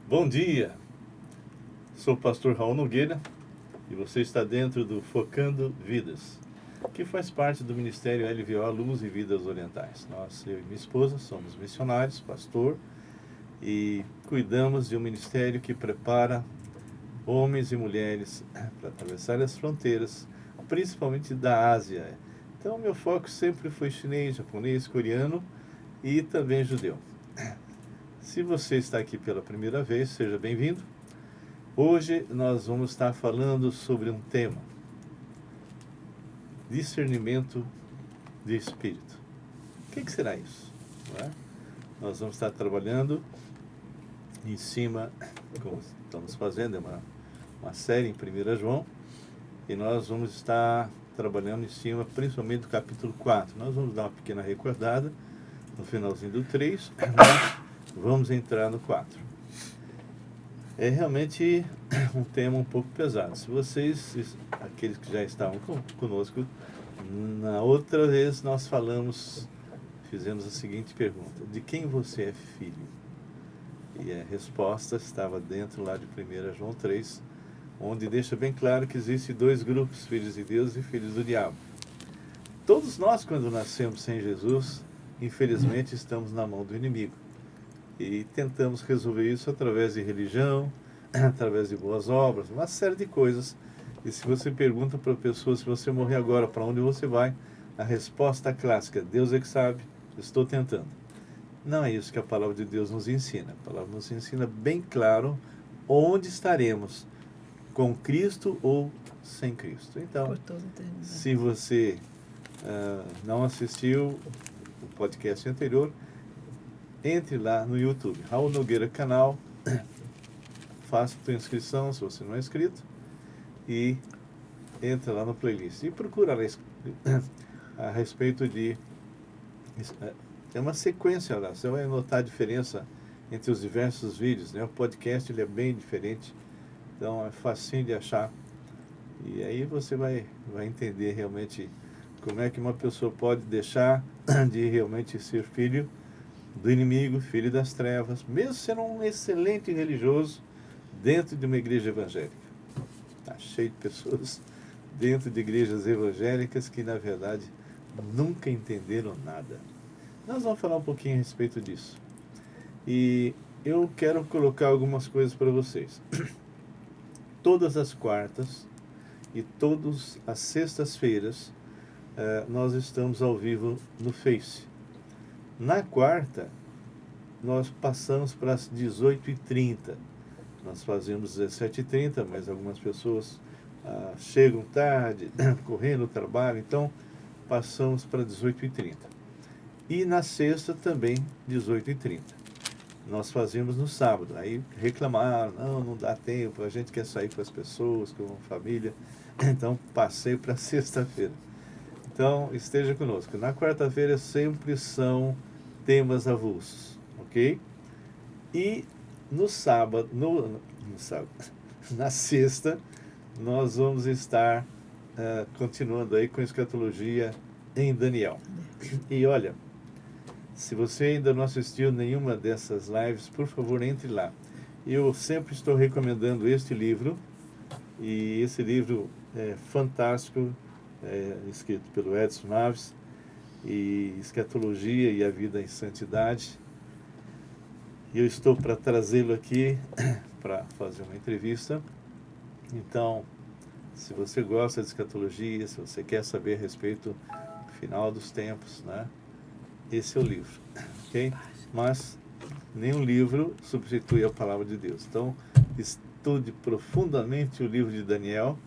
Bom dia, sou o pastor Raul Nogueira e você está dentro do Focando Vidas, que faz parte do Ministério LVO Luz e Vidas Orientais. Nós, eu e minha esposa, somos missionários, pastor, e cuidamos de um ministério que prepara homens e mulheres para atravessar as fronteiras, principalmente da Ásia. Então, meu foco sempre foi chinês, japonês, coreano e também judeu. Se você está aqui pela primeira vez, seja bem-vindo. Hoje nós vamos estar falando sobre um tema: discernimento de espírito. O que será isso? Não é? Nós vamos estar trabalhando em cima, como estamos fazendo, uma série em 1 João, e nós vamos estar trabalhando em cima principalmente do capítulo 4. Nós vamos dar uma pequena recordada no finalzinho do 3, mas vamos entrar no 4. É realmente um tema um pouco pesado. Se vocês, aqueles que já estavam conosco, na outra vez nós fizemos a seguinte pergunta: de quem você é filho? E a resposta estava dentro lá de 1 João 3, onde deixa bem claro que existem dois grupos, filhos de Deus e filhos do diabo. Todos nós, quando nascemos sem Jesus, infelizmente estamos na mão do inimigo. E tentamos resolver isso através de religião, através de boas obras, uma série de coisas. E se você pergunta para a pessoa, se você morrer agora, para onde você vai? A resposta clássica: Deus é que sabe, estou tentando. Não é isso que a palavra de Deus nos ensina. A palavra nos ensina bem claro onde estaremos, com Cristo ou sem Cristo. Então, se você não assistiu o podcast anterior, entre lá no YouTube, Raul Nogueira Canal, faça a sua inscrição se você não é inscrito e entra lá no playlist e procura a respeito de... É uma sequência lá, você vai notar a diferença entre os diversos vídeos, né? O podcast ele é bem diferente, então é facinho de achar, e aí você vai entender realmente como é que uma pessoa pode deixar de realmente ser filho do inimigo, filho das trevas, mesmo sendo um excelente religioso dentro de uma igreja evangélica. Está cheio de pessoas dentro de igrejas evangélicas que, na verdade, nunca entenderam nada. Nós vamos falar um pouquinho a respeito disso. E eu quero colocar algumas coisas para vocês. Todas as quartas e todas as sextas-feiras nós estamos ao vivo no Face. Na quarta, nós passamos para as 18h30. Nós fazemos 17h30, mas algumas pessoas chegam tarde, correndo o trabalho, então passamos para 18h30. E na sexta também, 18h30. Nós fazemos no sábado. Aí reclamaram: não dá tempo, a gente quer sair com as pessoas, com a família. Então passei para sexta-feira. Então esteja conosco. Na quarta-feira sempre são temas avulsos, ok? E no sábado, na sexta, nós vamos estar continuando aí com a escatologia em Daniel. E olha, se você ainda não assistiu nenhuma dessas lives, por favor, entre lá. Eu sempre estou recomendando este livro, e esse livro é fantástico, escrito pelo Edson Naves, e Escatologia e a Vida em Santidade. E eu estou para trazê-lo aqui para fazer uma entrevista. Então, se você gosta de escatologia, se você quer saber a respeito do final dos tempos, né? Esse é o livro, ok? Mas nenhum livro substitui a palavra de Deus. Então, estude profundamente o livro de Daniel,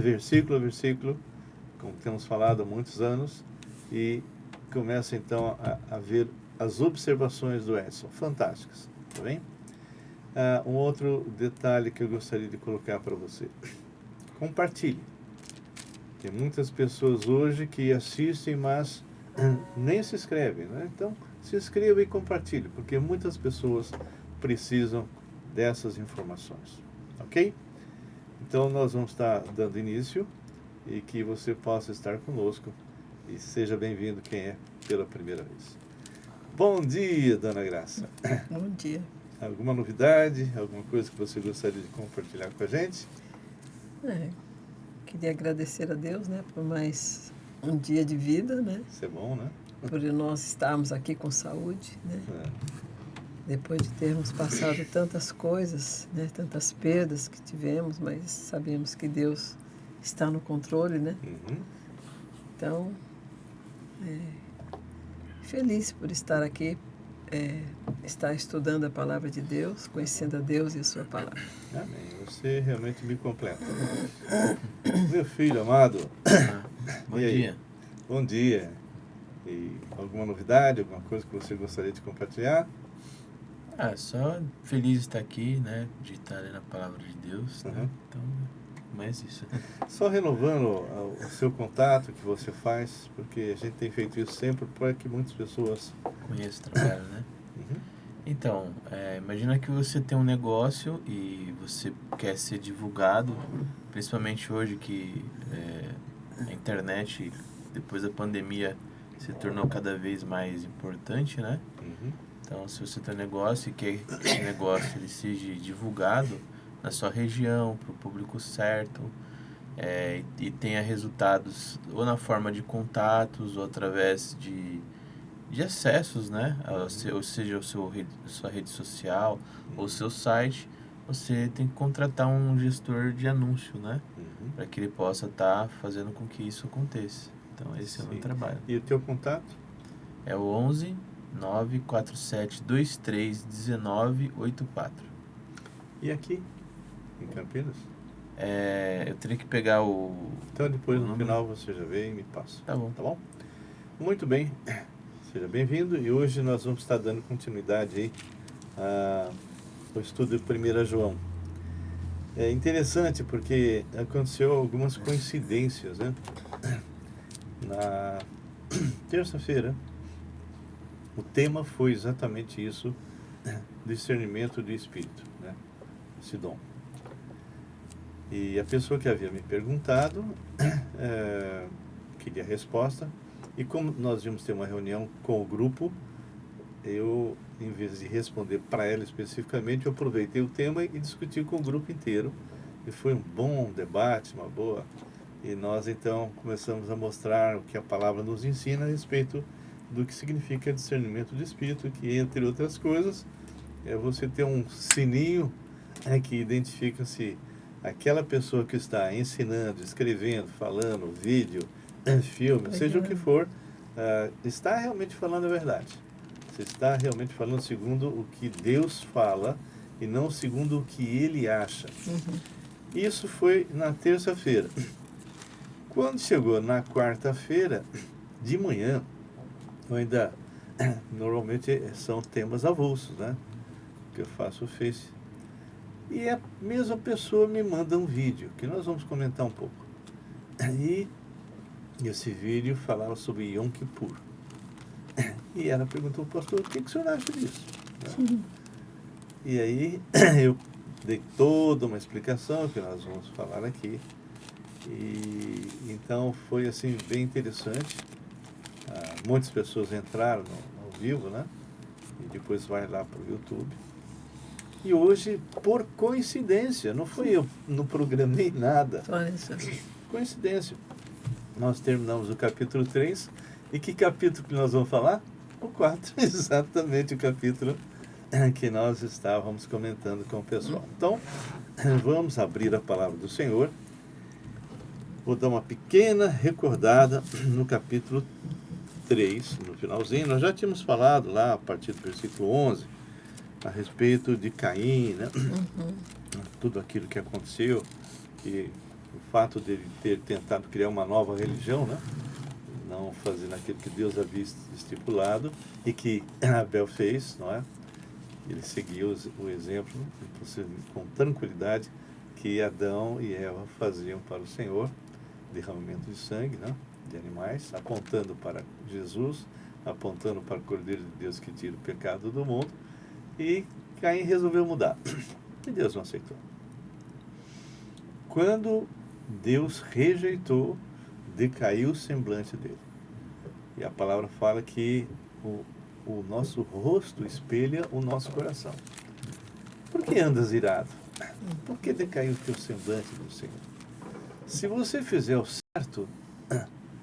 versículo a versículo, como temos falado há muitos anos, e comece então a ver as observações do Edson, fantásticas, tá bem? Um outro detalhe que eu gostaria de colocar para você: compartilhe. Tem muitas pessoas hoje que assistem, mas nem se inscrevem, né? Então, se inscreva e compartilhe, porque muitas pessoas precisam dessas informações, ok? Então, nós vamos estar dando início, e que você possa estar conosco, e seja bem-vindo quem é pela primeira vez. Bom dia, Dona Graça. Bom dia. Alguma novidade, alguma coisa que você gostaria de compartilhar com a gente? Queria agradecer a Deus, né, por mais um dia de vida, né? Isso é bom, né? Por nós estarmos aqui com saúde, né? É. Depois de termos passado tantas coisas, né, tantas perdas que tivemos, mas sabemos que Deus está no controle, né? Uhum. Então, feliz por estar aqui, estar estudando a palavra de Deus, conhecendo a Deus e a sua palavra. Amém. Você realmente me completa. Meu filho amado, Bom e aí? dia. Bom dia. E alguma novidade, alguma coisa que você gostaria de compartilhar? Só feliz de estar aqui, né? De estar lendo a palavra de Deus, né? Uhum. Então, mais isso. Só renovando o seu contato que você faz, porque a gente tem feito isso sempre para que muitas pessoas... Conheço o trabalho, né? Uhum. Então, imagina que você tem um negócio e você quer ser divulgado, principalmente hoje que a internet, depois da pandemia, se tornou cada vez mais importante, né? Uhum. Então, se você tem um negócio e quer que esse negócio ele seja divulgado na sua região, para o público certo, e tenha resultados ou na forma de contatos ou através de acessos, né? Ou seja, sua rede social ou seu site, você tem que contratar um gestor de anúncio, né? Uhum. Para que ele possa estar fazendo com que isso aconteça. Então, esse é o meu Sim. trabalho. E o teu contato? É o 11 947 23 19 84. E aqui, em Campinas? Eu teria que pegar o... Então depois o no número. final você já vem e me passa. Tá bom. Tá bom? Muito bem. Seja bem-vindo. E hoje nós vamos estar dando continuidade aí ao estudo de 1 João. É interessante porque aconteceu algumas coincidências, né? Na terça-feira, o tema foi exatamente isso, discernimento do Espírito, né? Esse dom. E a pessoa que havia me perguntado queria a resposta. E como nós íamos ter uma reunião com o grupo, eu, em vez de responder para ela especificamente, eu aproveitei o tema e discuti com o grupo inteiro. E foi um bom debate, uma boa... E nós, então, começamos a mostrar o que a palavra nos ensina a respeito do que significa discernimento de espírito, que, entre outras coisas, é você ter um sininho que identifica se aquela pessoa que está ensinando, escrevendo, falando, vídeo, filme, seja o que for, está realmente falando a verdade. Você está realmente falando segundo o que Deus fala e não segundo o que ele acha. Uhum. Isso foi na terça-feira. Quando chegou na quarta-feira, de manhã, eu ainda, normalmente são temas avulsos, né? Que eu faço o Face. E a mesma pessoa me manda um vídeo, que nós vamos comentar um pouco. E esse vídeo falava sobre Yom Kippur. E ela perguntou, pastor, o que o senhor acha disso? E aí eu dei toda uma explicação que nós vamos falar aqui. E então foi assim bem interessante. Muitas pessoas entraram ao vivo, né? E depois vai lá para o YouTube. E hoje, por coincidência, não fui eu, não programei nada. Coincidência. Nós terminamos o capítulo 3. E que capítulo que nós vamos falar? O 4, exatamente o capítulo que nós estávamos comentando com o pessoal. Então, vamos abrir a palavra do Senhor. Vou dar uma pequena recordada no capítulo 3, no finalzinho. Nós já tínhamos falado lá, a partir do versículo 11, a respeito de Caim, né? Uhum. Tudo aquilo que aconteceu, e o fato dele ter tentado criar uma nova religião, né? Não fazendo aquilo que Deus havia estipulado, e que Abel fez, não é? Ele seguiu o exemplo com tranquilidade que Adão e Eva faziam para o Senhor, derramamento de sangue, né, de animais, apontando para Jesus, apontando para o Cordeiro de Deus que tira o pecado do mundo. E Caim resolveu mudar. E Deus não aceitou. Quando Deus rejeitou, decaiu o semblante dele. E a palavra fala que o nosso rosto espelha o nosso coração. por que andas irado? Por que decaiu o teu semblante, meu Senhor? Se você fizer o certo,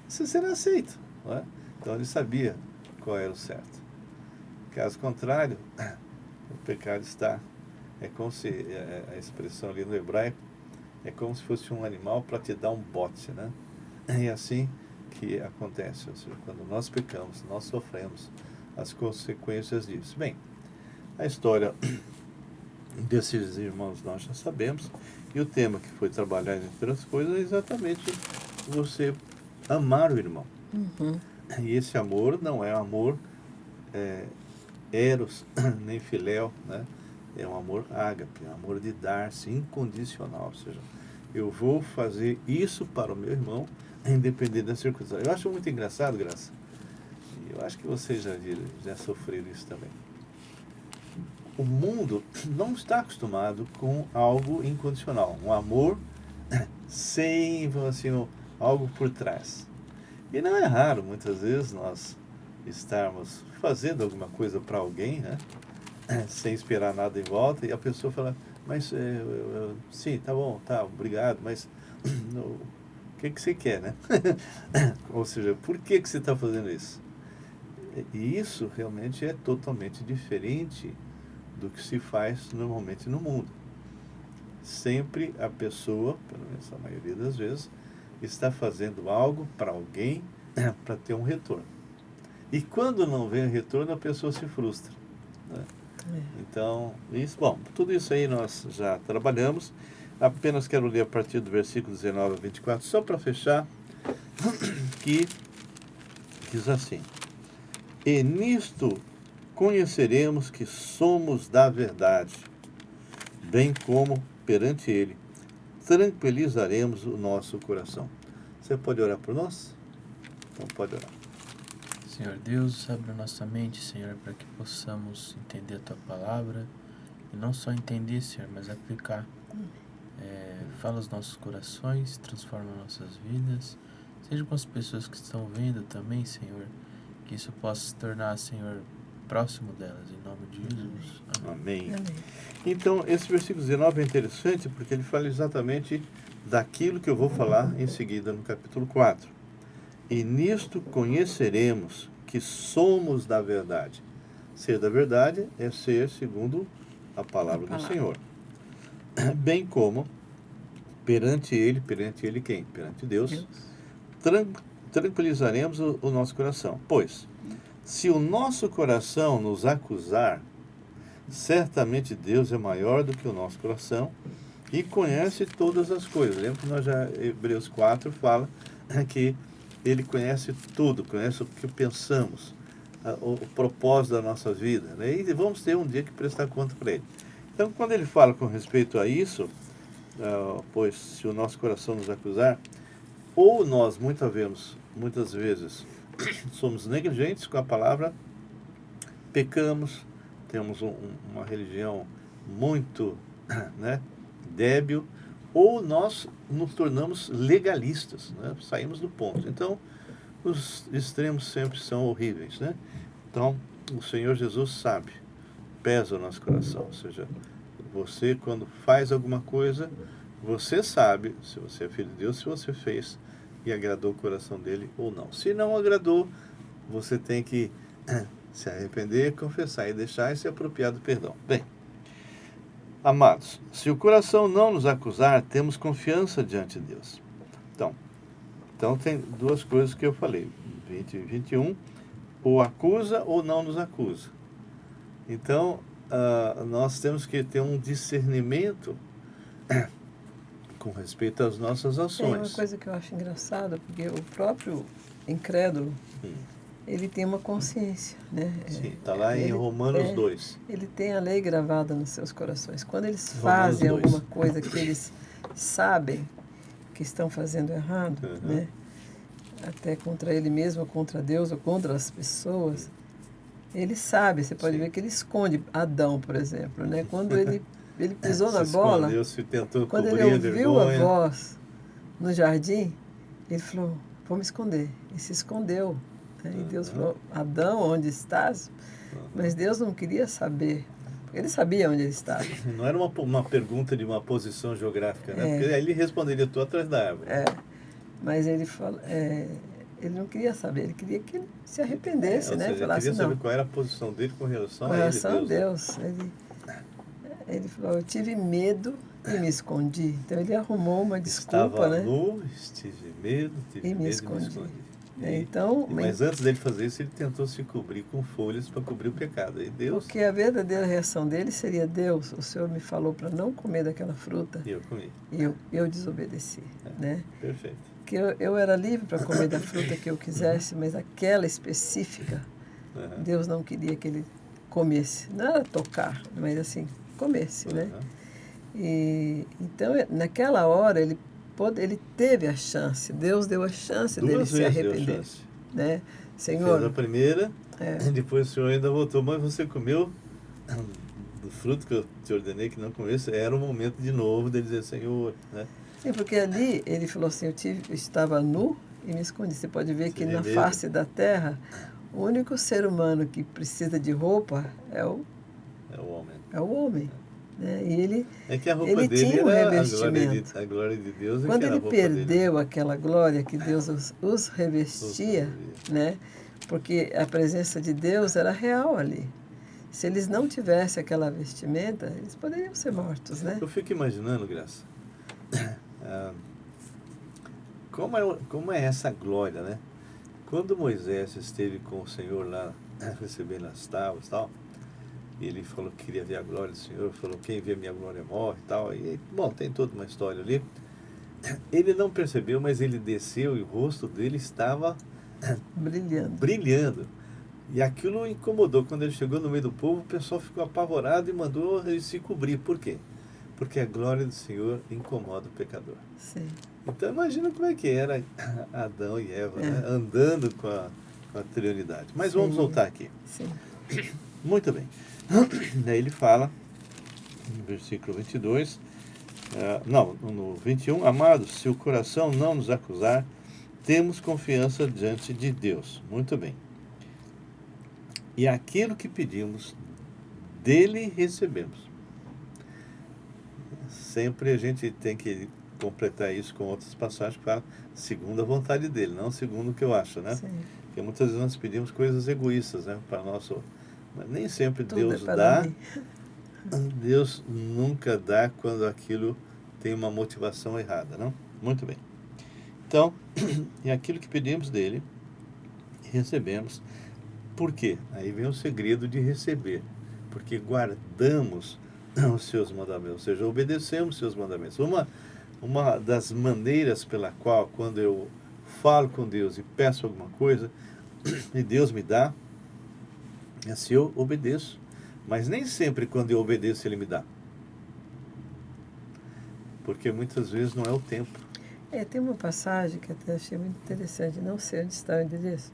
você será aceito. Não é? Então ele sabia qual era o certo. Caso contrário, o pecado está... É como se, a expressão ali no hebraico, é como se fosse um animal para te dar um bote, né? É assim que acontece. Ou seja, quando nós pecamos, nós sofremos as consequências disso. Bem, a história desses irmãos nós já sabemos, e o tema que foi trabalhado, entre outras coisas, é exatamente você amar o irmão. Uhum. E esse amor não é amor eros, nem filéu, né? É um amor ágape, é um amor de dar-se incondicional. Ou seja, eu vou fazer isso para o meu irmão, independente da circunstância. Eu acho muito engraçado, Graça. E eu acho que vocês já sofreram isso também. O mundo não está acostumado com algo incondicional, um amor sem, assim, algo por trás. E não é raro, muitas vezes, nós estarmos fazendo alguma coisa para alguém, né? Sem esperar nada em volta, e a pessoa fala, mas sim, tá bom, tá, obrigado, mas o que você quer, né? Ou seja, por que você está fazendo isso? E isso realmente é totalmente diferente do que se faz normalmente no mundo. Sempre a pessoa, pelo menos a maioria das vezes, está fazendo algo para alguém para ter um retorno. E quando não vem o retorno, a pessoa se frustra, né? Então, tudo isso aí nós já trabalhamos. Apenas quero ler a partir do versículo 19 a 24, só para fechar, que diz assim: E nisto conheceremos que somos da verdade, bem como perante Ele tranquilizaremos o nosso coração. Você pode orar por nós? Então pode orar. Senhor Deus, abre a nossa mente, Senhor, para que possamos entender a Tua palavra. E não só entender, Senhor, mas aplicar. Fala os nossos corações, transforma nossas vidas. Seja com as pessoas que estão vendo também, Senhor, que isso possa se tornar, Senhor, próximo delas, em nome de Jesus. Amém. Amém. Então, esse versículo 19 é interessante porque ele fala exatamente daquilo que eu vou falar em seguida no capítulo 4. E nisto conheceremos que somos da verdade. Ser da verdade é ser segundo a palavra do Senhor. Bem como perante Ele quem? Perante Deus. Tranquilizaremos o nosso coração. Pois, se o nosso coração nos acusar, certamente Deus é maior do que o nosso coração e conhece todas as coisas. Lembra que nós Hebreus 4 fala que Ele conhece tudo, conhece o que pensamos, o propósito da nossa vida, né? E vamos ter um dia que prestar conta para Ele. Então, quando Ele fala com respeito a isso, pois se o nosso coração nos acusar, ou nós muitas vezes somos negligentes com a palavra, pecamos, temos uma religião muito, né, débil, ou nós nos tornamos legalistas, né? Saímos do ponto. Então, os extremos sempre são horríveis, né? Então, o Senhor Jesus sabe, pesa o nosso coração. Ou seja, você quando faz alguma coisa, você sabe, se você é filho de Deus, se você fez e agradou o coração dele ou não. Se não agradou, você tem que se arrepender, confessar e deixar e se apropriar do perdão. Bem, amados, se o coração não nos acusar, temos confiança diante de Deus. Então tem duas coisas que eu falei, 20 e 21, ou acusa ou não nos acusa. Então, nós temos que ter um discernimento com respeito às nossas ações. Tem uma coisa que eu acho engraçada, porque o próprio incrédulo, ele tem uma consciência, né? Sim, está lá em Romanos 2. Ele tem a lei gravada nos seus corações. Quando eles Romanos fazem 2. alguma coisa que eles sabem que estão fazendo errado, né? Até contra ele mesmo, ou contra Deus, ou contra as pessoas, ele sabe, você pode ver que ele esconde Adão, por exemplo, né? Quando ele pisou na bola, escondeu, se tentou quando cobrir ele a ouviu a vergonha. voz no jardim, ele falou, vou me esconder. E se escondeu. Né? E Deus falou, Adão, onde estás? Mas Deus não queria saber, Ele sabia onde ele estava. Não era uma pergunta de uma posição geográfica, né? É. Porque aí ele responderia, estou atrás da árvore. Mas ele ele não queria saber, ele queria que ele se arrependesse, Ou né? seja, ele Falasse, queria saber não, qual era a posição dele com relação com a ele, relação a Deus. Deus. Ele falou, eu tive medo e me escondi. Então ele arrumou uma desculpa, Estava né? nu, tive medo E me escondi. Então, Mas antes dele fazer isso, ele tentou se cobrir com folhas para cobrir o pecado. E Deus, porque a verdadeira reação dele seria, Deus, o Senhor me falou para não comer daquela fruta e eu comi. e eu desobedeci, né? Perfeito. Que eu era livre para comer da fruta que eu quisesse, mas aquela específica, Uhum. Deus não queria que ele comesse. Não era tocar, mas assim, comesse, né? Uhum. E, então, naquela hora, ele teve a chance, Deus deu a chance dele Duas se vezes deu arrepender, chance. né? Fez a Senhor, primeira, é, depois o Senhor ainda voltou, mas você comeu do fruto que eu te ordenei que não comesse. Era o momento de novo dele dizer, Senhor, né? sim, porque ali ele falou assim, eu estava nu e me escondi. Você pode ver que Seria na mesmo. face da terra, o único ser humano que precisa de roupa é o É o homem. né? E ele, É que a roupa ele dele tinha um era revestimento. a glória de Deus. Quando que era ele a roupa dele. perdeu aquela glória que Deus os revestia, né? Porque a presença de Deus era real ali. Se eles não tivessem aquela vestimenta, eles poderiam ser mortos, né? Eu fico imaginando, Graça, como é essa glória, né? Quando Moisés esteve com o Senhor lá, recebendo as tábuas e tal, e ele falou que queria ver a glória do Senhor, falou, quem vê a minha glória morre e tal, e, bom, tem toda uma história ali. Ele não percebeu, mas ele desceu e o rosto dele estava brilhando. E aquilo o incomodou. Quando ele chegou no meio do povo, o pessoal ficou apavorado e mandou ele se cobrir. Por quê? Porque a glória do Senhor incomoda o pecador. Sim. Então imagina como é que era Adão e Eva, né? Andando com a trinidade. Mas vamos voltar aqui. Sim. Muito bem. Daí ele fala, no versículo 22, no 21, amados, se o coração não nos acusar, temos confiança diante de Deus. Muito bem. E aquilo que pedimos, dele recebemos. Sempre a gente tem que completar isso com outras passagens que falam segundo a vontade dele, não segundo o que eu acho, né? Sim. Porque muitas vezes nós pedimos coisas egoístas, né? Para nosso... Mas nem sempre Tudo Deus é para dá. mim. Deus nunca dá quando aquilo tem uma motivação errada, não? Muito bem. Então, e aquilo que pedimos dele, recebemos. Por quê? Aí vem o segredo de receber. Porque guardamos os seus mandamentos, ou seja, obedecemos os seus mandamentos. Uma das maneiras pela qual, quando eu falo com Deus e peço alguma coisa, e Deus me dá, é se eu obedeço. Mas nem sempre quando eu obedeço Ele me dá. Porque muitas vezes não é o tempo. Tem uma passagem que até achei muito interessante, não sei onde está o endereço.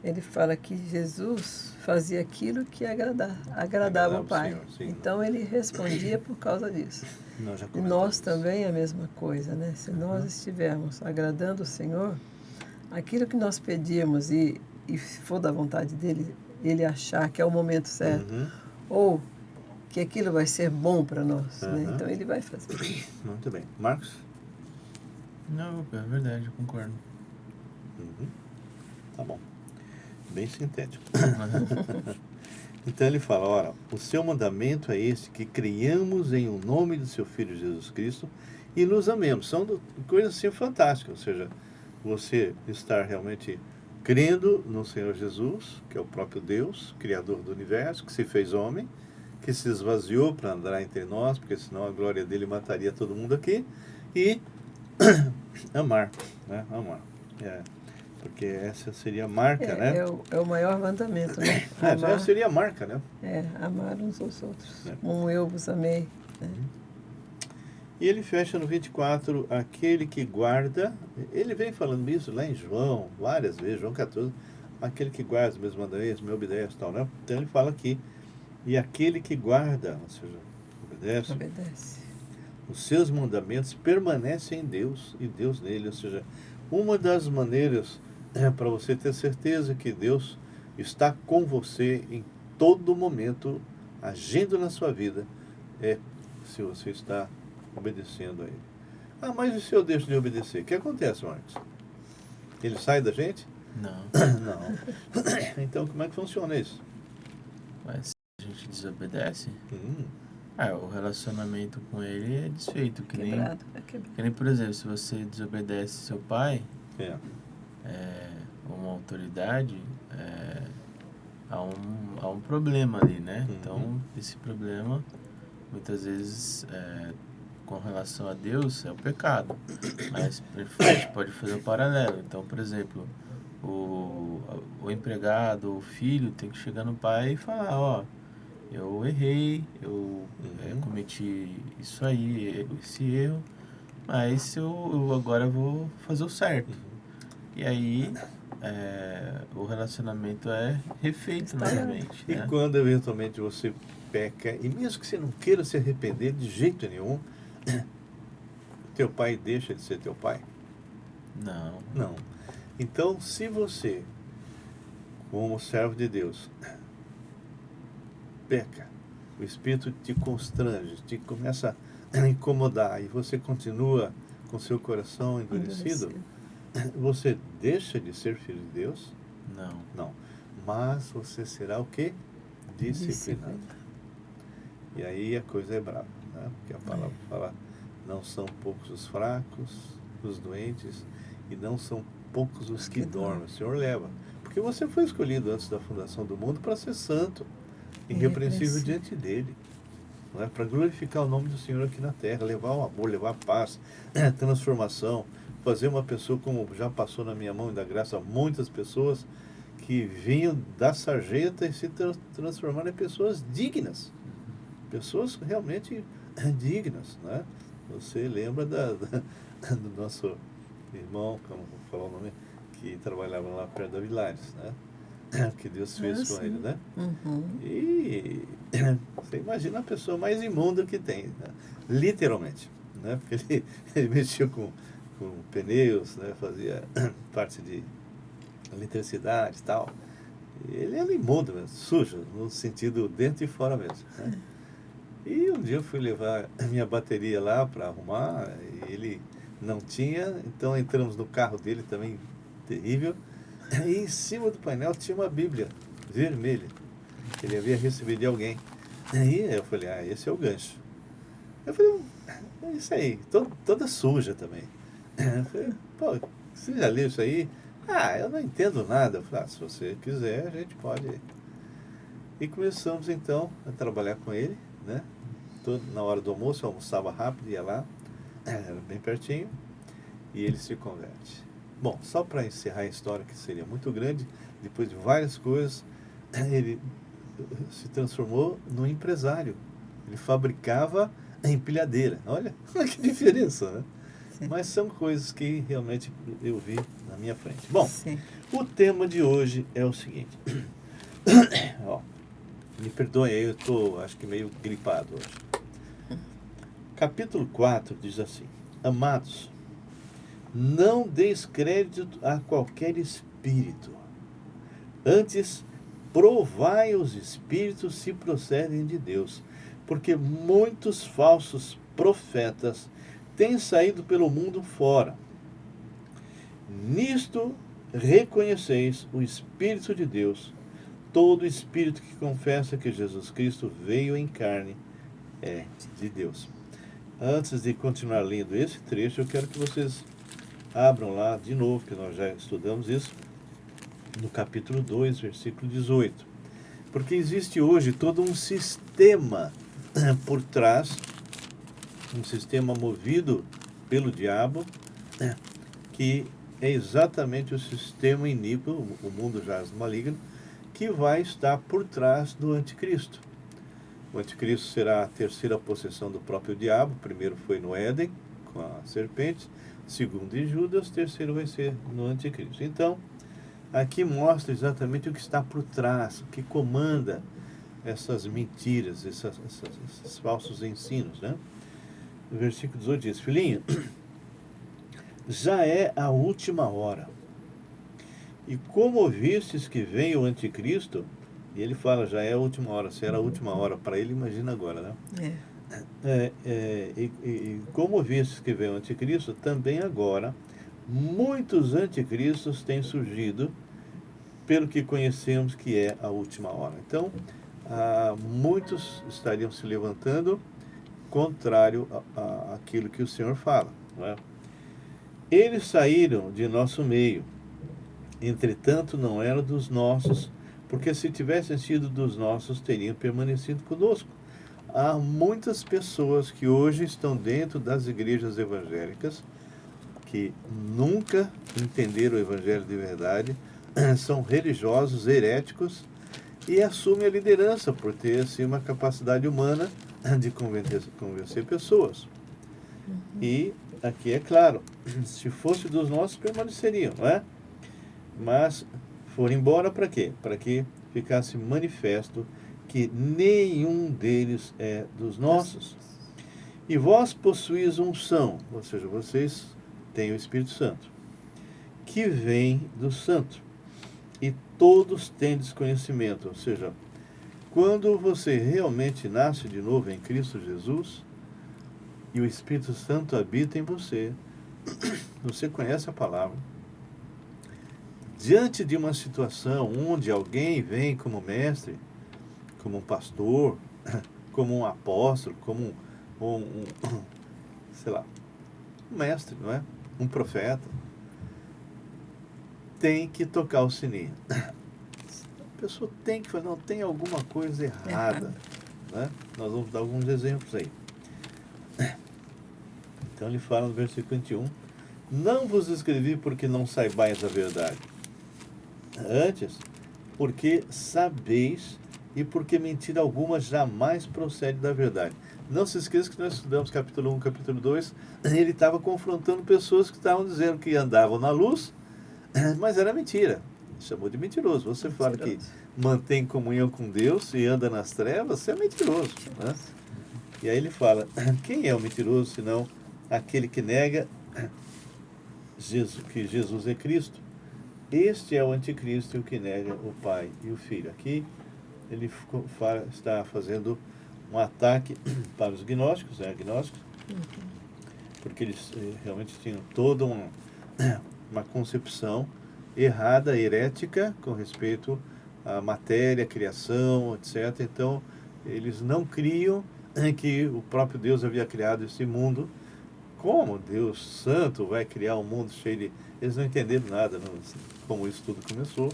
Ele fala que Jesus fazia aquilo que agradava o Pai. Senhor, sim. Então ele respondia por causa disso. E nós também a mesma coisa, né? Se nós estivermos agradando o Senhor, aquilo que nós pedimos e for da vontade dele, ele achar que é o momento certo, ou que aquilo vai ser bom para nós, né? Então ele vai fazer. Muito bem. Marcos? Não, é verdade, eu concordo. Tá bom. Bem sintético. Então ele fala, ora, o seu mandamento é este, que creiamos em o nome do seu Filho Jesus Cristo e nos amemos. São coisas assim fantásticas, ou seja, você estar realmente crendo no Senhor Jesus, que é o próprio Deus, Criador do universo, que se fez homem, que se esvaziou para andar entre nós, porque senão a glória dele mataria todo mundo aqui, e amar, né? Amar. Porque essa seria a marca, né? É o maior mandamento, né? Essa seria a marca, né? Amar uns aos outros. Como eu vos amei. Né? E ele fecha no 24, aquele que guarda, ele vem falando isso lá em João, várias vezes, João 14, aquele que guarda os meus mandamentos, me obedece e tal, né? Então ele fala aqui, e aquele que guarda, ou seja, obedece. Os seus mandamentos permanecem em Deus e Deus nele, ou seja, uma das maneiras para você ter certeza que Deus está com você em todo momento agindo na sua vida é se você está obedecendo a Ele. Ah, mas e se eu deixo de obedecer? O que acontece, Marcos? Ele sai da gente? Não. Não. Então, como é que funciona isso? Mas se a gente desobedece, Hum, o relacionamento com ele é desfeito. Que nem, Quebrado. É quebrado. que nem, por exemplo, se você desobedece seu pai, é. uma autoridade, há um problema ali, né? Uhum. Então, esse problema, muitas vezes, com relação a Deus, é o pecado. Mas a gente pode fazer um paralelo. Então, por exemplo, o empregado, o filho, tem que chegar no pai e falar, ó, eu errei, eu cometi isso aí, esse erro, mas eu agora vou fazer o certo. E aí, o relacionamento é refeito novamente, E né? quando eventualmente você peca, e mesmo que você não queira se arrepender de jeito nenhum, teu pai deixa de ser teu pai? Não. Não. Então, se você, como servo de Deus, peca, o Espírito te constrange, te começa a incomodar, e você continua com seu coração endurecido, você deixa de ser filho de Deus? Não. Não. Mas você será o quê? Disciplinado. E aí a coisa é brava, né? Porque a palavra fala, não são poucos os fracos, os doentes, e não são poucos os que dormem. O Senhor leva. Porque você foi escolhido antes da fundação do mundo para ser santo, irrepreensível diante dele. Não é? Para glorificar o nome do Senhor aqui na terra, levar o amor, levar a paz, transformação, fazer uma pessoa como já passou na minha mão e da graça a muitas pessoas que vinham da sarjeta e se transformaram em pessoas dignas. Pessoas realmente dignas, né? Você lembra do nosso irmão, como vou falar o nome, que trabalhava lá perto da Vilares, né? Que Deus fez com ele, né? E você imagina a pessoa mais imunda que tem, né? Literalmente, né? Porque ele mexia com pneus, né? Fazia parte de eletricidade e tal. Ele era imundo mesmo, sujo, no sentido dentro e fora mesmo, né? E um dia eu fui levar a minha bateria lá para arrumar, e ele não tinha, então entramos no carro dele também, terrível, e em cima do painel tinha uma Bíblia vermelha, que ele havia recebido de alguém. E eu falei, esse é o gancho. Eu falei, é isso aí, toda suja também. Eu falei, pô, você já leu isso aí? Eu não entendo nada. Eu falei, se você quiser, a gente pode. E começamos então a trabalhar com ele, né? Na hora do almoço, eu almoçava rápido, ia lá, era bem pertinho, e ele se converte. Bom, só para encerrar a história, que seria muito grande, depois de várias coisas, ele se transformou num empresário. Ele fabricava a empilhadeira. Olha que diferença, né? Sim. Mas são coisas que realmente eu vi na minha frente. Bom, sim. O tema de hoje é o seguinte. Me perdoem aí, eu estou, acho que meio gripado hoje. Capítulo 4 diz assim: Amados, não deis crédito a qualquer espírito. Antes, provai os espíritos se procedem de Deus, porque muitos falsos profetas têm saído pelo mundo fora. Nisto reconheceis o Espírito de Deus. Todo espírito que confessa que Jesus Cristo veio em carne é de Deus. Antes de continuar lendo esse trecho, eu quero que vocês abram lá de novo, que nós já estudamos isso, no capítulo 2, versículo 18. Porque existe hoje todo um sistema por trás, um sistema movido pelo diabo, que é exatamente o sistema iníquo, o mundo jaz maligno, que vai estar por trás do anticristo. O anticristo será a terceira possessão do próprio diabo. O primeiro foi no Éden, com a serpente. Segundo em Judas, o terceiro vai ser no anticristo. Então, aqui mostra exatamente o que está por trás, o que comanda essas mentiras, esses falsos ensinos, né? O versículo 18 diz: Filhinho, já é a última hora. E como ouvistes que vem o anticristo, E ele fala, já é a última hora. Se era a última hora para ele, imagina agora, né? E como vistes que veio o anticristo, também agora muitos anticristos têm surgido, pelo que conhecemos que é a última hora. Então, muitos estariam se levantando contrário àquilo que o Senhor fala, não é? Eles saíram de nosso meio, entretanto não eram dos nossos, porque se tivessem sido dos nossos, teriam permanecido conosco. Há muitas pessoas que hoje estão dentro das igrejas evangélicas, que nunca entenderam o evangelho de verdade, são religiosos, heréticos, e assumem a liderança por ter assim, uma capacidade humana de convencer pessoas. E aqui é claro, se fosse dos nossos, permaneceriam, não é? Mas foram embora para quê? Para que ficasse manifesto que nenhum deles é dos nossos. E vós possuís unção, ou seja, vocês têm o Espírito Santo, que vem do Santo. E todos têm desconhecimento, ou seja, quando você realmente nasce de novo em Cristo Jesus, e o Espírito Santo habita em você, você conhece a palavra. Diante de uma situação onde alguém vem como mestre, como um pastor, como um apóstolo, como sei lá, um mestre, não é? Um profeta, tem que tocar o sininho. A pessoa tem que falar, não, tem alguma coisa errada, né? Nós vamos dar alguns exemplos aí. Então ele fala no versículo 21, não vos escrevi porque não saibais a verdade, antes, porque sabeis e porque mentira alguma jamais procede da verdade. Não se esqueça que nós estudamos capítulo 1, capítulo 2, ele estava confrontando pessoas que estavam dizendo que andavam na luz, mas era mentira. Chamou de mentiroso. Você fala que mantém comunhão com Deus e anda nas trevas, você é mentiroso, né? E aí ele fala, quem é o mentiroso senão aquele que nega que Jesus é Cristo? Este é o anticristo e o que nega o Pai e o Filho. Aqui ele está fazendo um ataque para os gnósticos, agnósticos, porque eles realmente tinham toda uma concepção errada, herética, com respeito à matéria, à criação, etc. Então, eles não criam que o próprio Deus havia criado esse mundo. Como Deus Santo vai criar um mundo cheio de... Eles não entenderam nada, não, como isso tudo começou.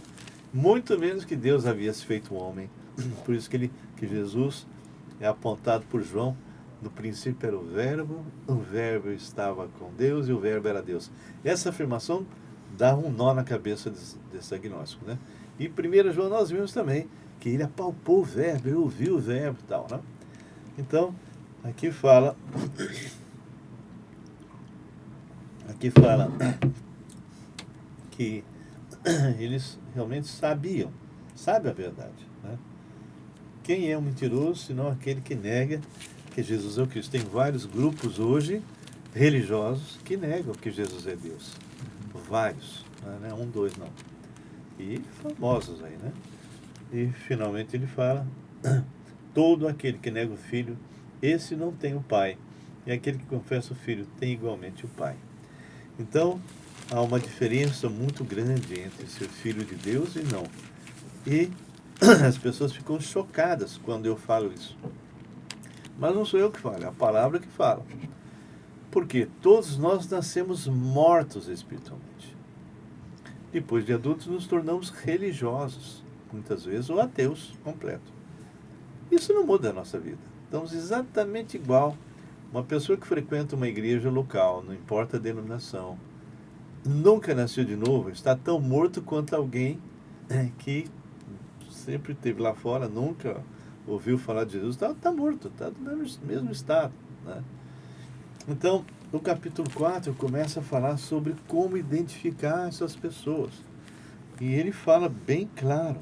Muito menos que Deus havia se feito um homem. Por isso que Jesus é apontado por João. No princípio era o verbo estava com Deus e o verbo era Deus. Essa afirmação dá um nó na cabeça desse agnóstico, né? E 1 João nós vimos também que ele apalpou o verbo, ele ouviu o verbo e tal, né? Então, aqui fala que eles realmente sabem a verdade, né? Quem é o mentiroso, senão aquele que nega que Jesus é o Cristo? Tem vários grupos hoje, religiosos, que negam que Jesus é Deus. Vários, não é um, dois, não. E famosos aí, né? E finalmente ele fala, todo aquele que nega o Filho, esse não tem o Pai. E aquele que confessa o Filho tem igualmente o Pai. Então, há uma diferença muito grande entre ser filho de Deus e não. E as pessoas ficam chocadas quando eu falo isso. Mas não sou eu que falo, é a palavra que fala. Porque todos nós nascemos mortos espiritualmente. Depois de adultos, nos tornamos religiosos, muitas vezes, ou ateus completo. Isso não muda a nossa vida. Estamos exatamente igual. Uma pessoa que frequenta uma igreja local, não importa a denominação, nunca nasceu de novo, está tão morto quanto alguém que sempre esteve lá fora, nunca ouviu falar de Jesus, está morto, está no mesmo estado, né? Então, no capítulo 4 começa a falar sobre como identificar essas pessoas. E ele fala bem claro,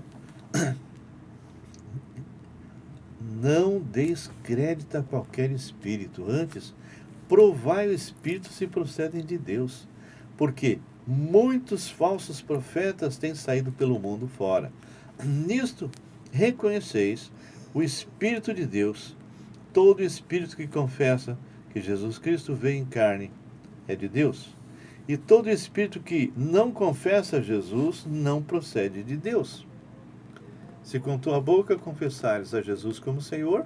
não deis crédito a qualquer espírito, antes provai o espírito se procedem de Deus, porque muitos falsos profetas têm saído pelo mundo fora. Nisto reconheceis o Espírito de Deus. Todo espírito que confessa que Jesus Cristo veio em carne é de Deus. E todo espírito que não confessa Jesus não procede de Deus. Se com tua boca confessares a Jesus como Senhor,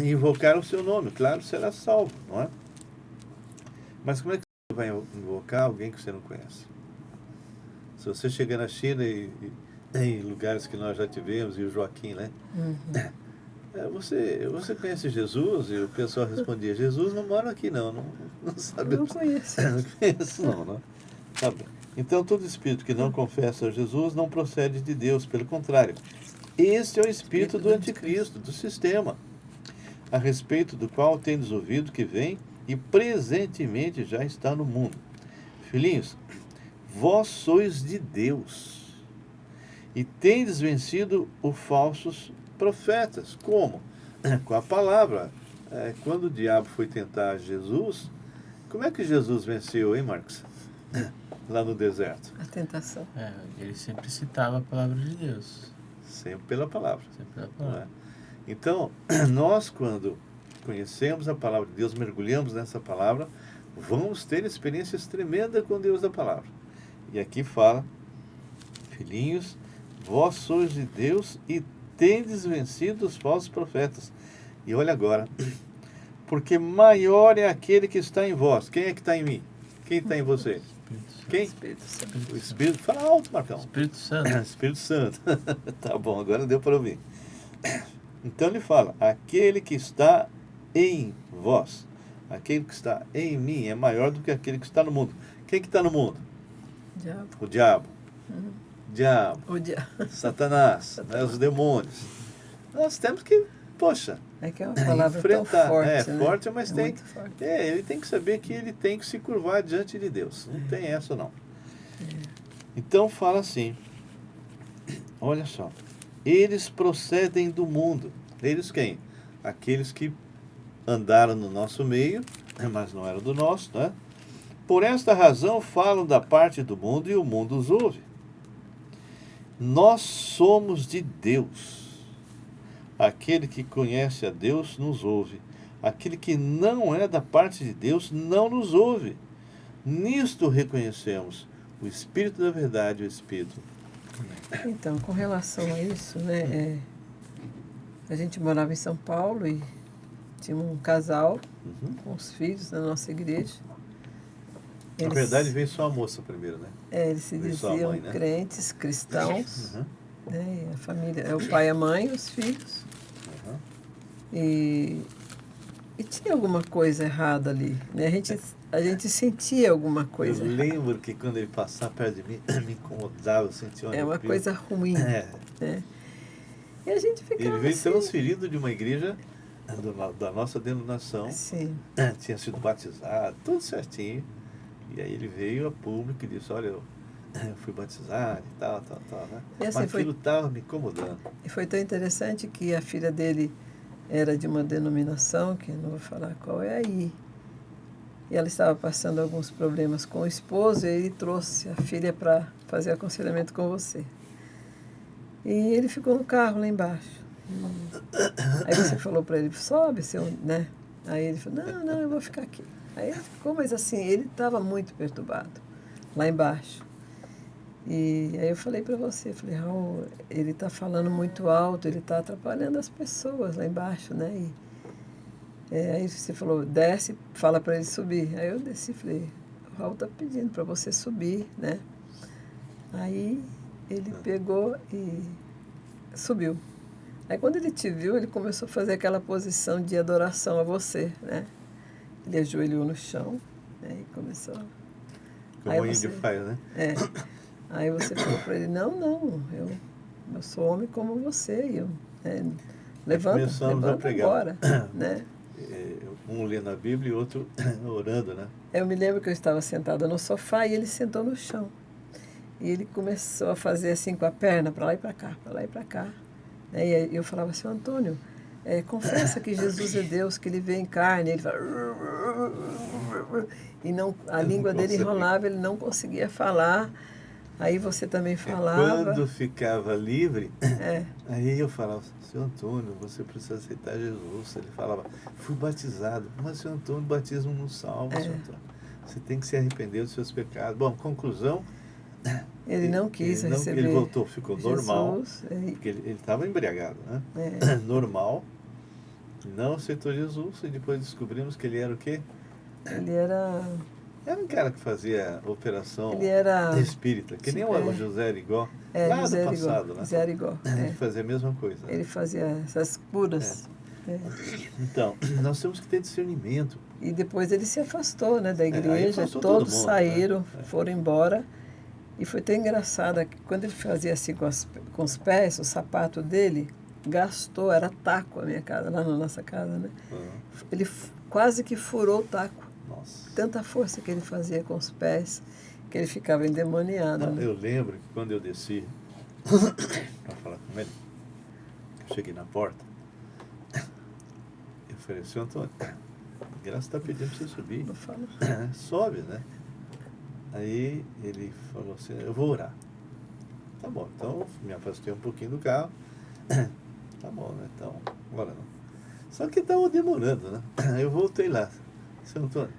e invocar o seu nome, claro, será salvo, não é? Mas como é que você vai invocar alguém que você não conhece? Se você chegar na China e em lugares que nós já tivemos, e o Joaquim, né? Você conhece Jesus? E o pessoal respondia, Jesus não mora aqui não sabe. Não conheço. Não conheço não. Tá bem. Então todo espírito que não confessa a Jesus não procede de Deus, pelo contrário. Este é o espírito do anticristo, do sistema, a respeito do qual tendes ouvido que vem e presentemente já está no mundo. Filhinhos, vós sois de Deus e tendes vencido os falsos profetas. Como? Com a palavra. Quando o diabo foi tentar Jesus, como é que Jesus venceu, hein, Marcos? Lá no deserto. A tentação. Ele sempre citava a palavra de Deus. Sempre pela palavra. Sempre pela palavra. Então, nós quando conhecemos a palavra de Deus, mergulhamos nessa palavra, vamos ter experiências tremendas com Deus da palavra. E aqui fala, filhinhos, vós sois de Deus e tendes vencido os falsos profetas. E olha agora, porque maior é aquele que está em vós. Quem é que está em mim? Quem está em você? Quem? Espírito Santo. O Espírito. Fala alto, Marcão. Espírito Santo. Espírito Santo. Tá bom, agora deu para ouvir. Então ele fala, aquele que está em vós, aquele que está em mim é maior do que aquele que está no mundo. Quem que está no mundo? Diabo. O diabo. Diabo. O diabo. Satanás. Né, os demônios. Nós temos que, poxa, É que é uma palavra enfrentar. tão forte, né? Forte, mas tem. Muito forte. Ele tem que saber que ele tem que se curvar diante de Deus. Não tem essa, não. Então fala assim, olha só, eles procedem do mundo. Eles quem? Aqueles que andaram no nosso meio, mas não eram do nosso, né? Por esta razão falam da parte do mundo e o mundo os ouve. Nós somos de Deus. Aquele que conhece a Deus nos ouve. Aquele que não é da parte de Deus não nos ouve. Nisto reconhecemos o Espírito da verdade e o Espírito. Então, com relação a isso, né, a gente morava em São Paulo e tinha um casal com os filhos na nossa igreja. Na verdade, veio só a moça primeiro, né? Eles se veio só a diziam mãe, né? crentes, cristãos, né, e a família, é o pai, a mãe, os filhos. E tinha alguma coisa errada ali, né? A gente sentia alguma coisa Eu errada. lembro que quando ele passava perto de mim, me incomodava, eu sentia É uma arrepio. coisa ruim, né? E a gente ficava Ele veio assim, transferido de uma igreja da nossa denominação, sim. tinha sido batizado, tudo certinho. E aí ele veio a público e disse, olha, eu fui batizado e tal, né? E assim Mas foi- aquilo estava me incomodando. E foi tão interessante que a filha dele era de uma denominação, que eu não vou falar qual é aí. E ela estava passando alguns problemas com o esposo e ele trouxe a filha para fazer aconselhamento com você. E ele ficou no carro lá embaixo. Aí você falou para ele, sobe, né? Aí ele falou, não, eu vou ficar aqui. Aí ele ficou, mas assim, ele estava muito perturbado lá embaixo. E aí eu falei para você, falei, Raul, ele está falando muito alto, ele está atrapalhando as pessoas lá embaixo, né? Aí você falou, desce, fala para ele subir. Aí eu desci e falei, o Raul está pedindo para você subir, né? Aí ele pegou e subiu. Aí quando ele te viu, ele começou a fazer aquela posição de adoração a você, né? Ele ajoelhou no chão, né? E começou... Como Aí o índio você- faz, né? Aí você falou para ele, não, eu sou homem como você, levanta começamos a pregar. agora, né? Um lendo a Bíblia e outro orando, né? Eu me lembro que eu estava sentada no sofá e ele sentou no chão. E ele começou a fazer assim com a perna, para lá e para cá, para lá e para cá. E aí eu falava assim, Antônio, confessa que Jesus é Deus, que ele veio em carne. Ele fala... E não, a língua dele consegue. enrolava, ele não conseguia falar. Aí você também falava. Quando ficava livre, É, aí eu falava, seu Antônio, você precisa aceitar Jesus. Ele falava, fui batizado. Mas, seu Antônio, batismo não salva, seu Antônio. Você tem que se arrepender dos seus pecados. Bom, conclusão, ele não quis receber. ele voltou, ficou normal, Jesus, porque ele estava embriagado, né? é, Normal, não aceitou Jesus, e depois descobrimos que ele era o quê? ele era. Era um cara que fazia operação Ele era. espírita, que nem o José Arigó, lá José do Arigó, passado, né? José Arigó, Ele fazia a mesma coisa. Ele fazia essas curas. É. Então, nós temos que ter discernimento. E depois ele se afastou, né, da aí igreja, afastou todo todos mundo, saíram, né? foram embora. E foi tão engraçado que quando ele fazia assim com os pés, o sapato dele gastou, era taco a minha casa, lá na nossa casa, né? Ele quase que furou o taco. Nossa. Tanta força que ele fazia com os pés, que ele ficava endemoniado. Não, né? eu lembro que quando eu desci para falar com ele, eu cheguei na porta, eu falei, seu Antônio, graça está pedindo para você subir. Não falo. Sobe, né? Aí ele falou assim, eu vou orar. Tá bom, então me afastei um pouquinho do carro. Tá bom, né? Então, ora não. Só que estava demorando, né? Aí eu voltei lá. Seu Antônio,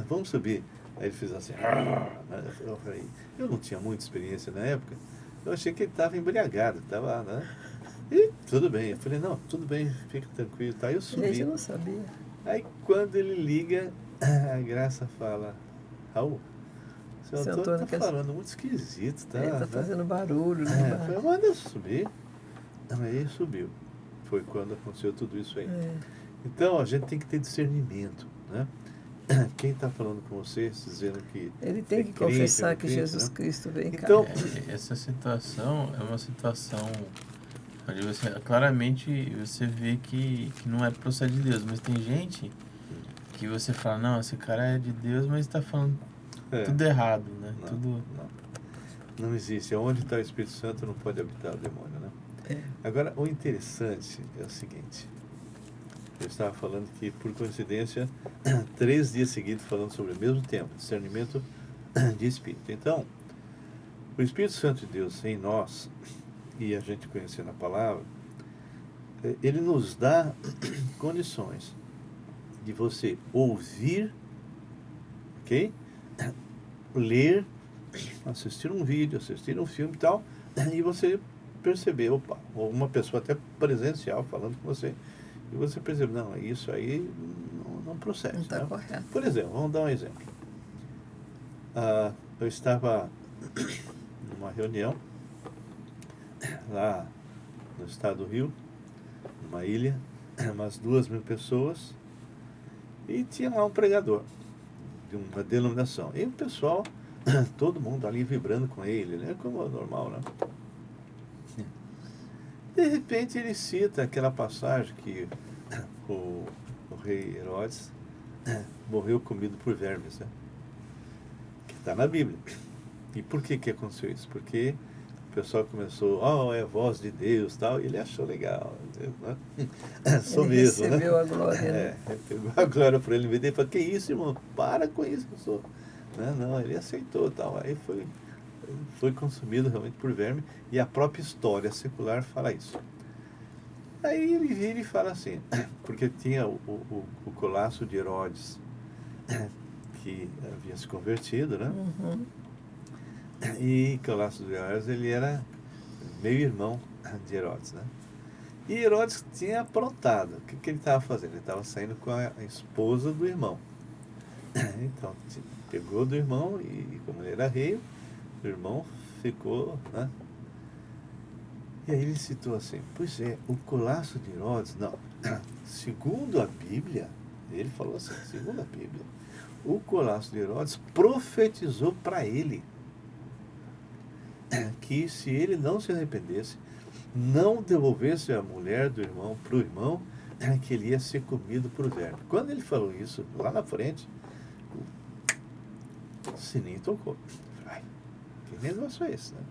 vamos subir. Aí ele fez assim. Eu falei, eu não tinha muita experiência na época. Eu achei que ele estava embriagado, estava, né? E tudo bem. Eu falei, não, tudo bem, fica tranquilo. Tá, eu subi. Gente, eu não sabia. Aí quando ele liga, a Graça fala, Raul, seu Antônio está falando muito esquisito, tá? Ele está fazendo barulho. Eu falei, manda eu subir. Aí subiu. Foi quando aconteceu tudo isso aí. Então, a gente tem que ter discernimento, né? Quem está falando com você, dizendo que ele tem que crente, confessar que crente, Jesus né? Cristo vem cá. Então, Essa situação é uma situação onde você claramente você vê que não é procede de Deus, mas tem gente que você fala, não, esse cara é de Deus, mas está falando tudo errado, né? Não existe. Onde está o Espírito Santo não pode habitar o demônio, né? Agora, o interessante é o seguinte. Eu estava falando que, por coincidência, 3 dias seguidos falando sobre o mesmo tema, discernimento de Espírito. Então, o Espírito Santo de Deus em nós, e a gente conhecendo a palavra, ele nos dá condições de você ouvir, ok? Ler, assistir um vídeo, assistir um filme e tal, e você perceber, opa, uma pessoa até presencial falando com você, e você percebe, não, isso aí não procede. Não está né? correto. Por exemplo, vamos dar um exemplo. Eu estava numa reunião lá no estado do Rio, numa ilha, umas 2.000 pessoas, e tinha lá um pregador de uma denominação. E o pessoal, todo mundo ali vibrando com ele, né? Como é normal, né? De repente ele cita aquela passagem que o rei Herodes morreu comido por vermes, né? Que está na Bíblia. E por que aconteceu isso? Porque o pessoal começou, é a voz de Deus, tal, e ele achou legal, né? Sou ele mesmo, recebeu né? a glória, né? Ele pegou a glória para ele, ele falou, que isso, irmão, para com isso, eu sou. Não, ele aceitou, tal, aí foi consumido realmente por verme, e a própria história secular fala isso. Aí ele vira e fala assim, porque tinha o colasso de Herodes, que havia se convertido, né? Uhum. E Colasso de Herodes, ele era meio-irmão de Herodes, né? E Herodes tinha aprontado. O que ele estava fazendo? Ele estava saindo com a esposa do irmão. Então, pegou do irmão e como ele era rei, o irmão ficou, né? E aí ele citou assim, pois é, o colasso de Herodes, não, segundo a Bíblia, ele falou assim, segundo a Bíblia, o colasso de Herodes profetizou para ele que se ele não se arrependesse, não devolvesse a mulher do irmão para o irmão, que ele ia ser comido por verme. Quando ele falou isso, lá na frente, o sininho tocou. Ai, que negócio é esse, né?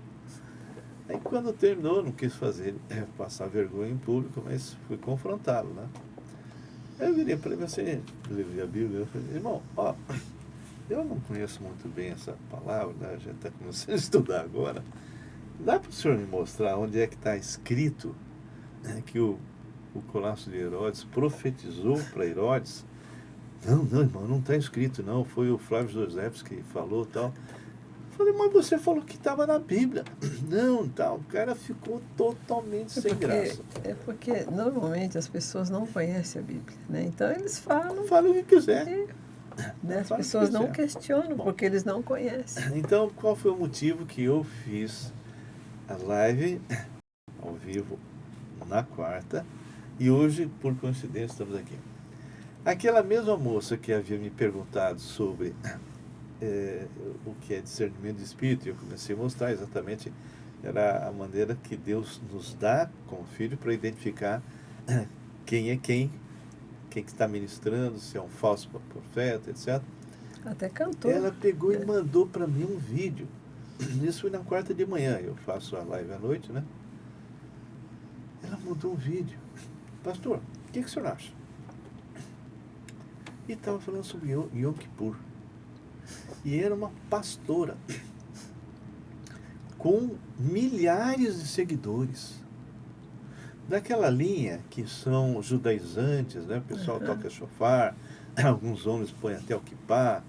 Aí quando terminou, não quis fazer passar vergonha em público, mas fui confrontá-lo, né? Aí eu virei para ele, você leu a Bíblia? Eu falei, irmão, eu não conheço muito bem essa palavra, né? A gente está começando a estudar agora. Dá para o senhor me mostrar onde é que está escrito que o Colasso de Herodes profetizou para Herodes? Não, irmão, não está escrito, não. Foi o Flávio Josefs que falou tal. Eu falei, mas você falou que estava na Bíblia. Não, tal. O cara ficou totalmente sem graça. É porque normalmente as pessoas não conhecem a Bíblia, né? Então eles falam. Fala o que quiser. Né? As pessoas não questionam porque eles não conhecem. Então, qual foi o motivo que eu fiz a live ao vivo na quarta e hoje, por coincidência, estamos aqui? Aquela mesma moça que havia me perguntado sobre o que é discernimento de espírito, eu comecei a mostrar exatamente, era a maneira que Deus nos dá como filho para identificar quem é quem que está ministrando, se é um falso profeta, etc. Até cantou. Ela pegou e mandou para mim um vídeo. Isso foi na quarta de manhã, eu faço a live à noite, né? Ela mandou um vídeo. Pastor, o que o senhor acha? E estava falando sobre Yom Kippur. E era uma pastora com milhares de seguidores. Daquela linha que são judaizantes, né? O pessoal toca chofar, alguns homens põem até o kippá,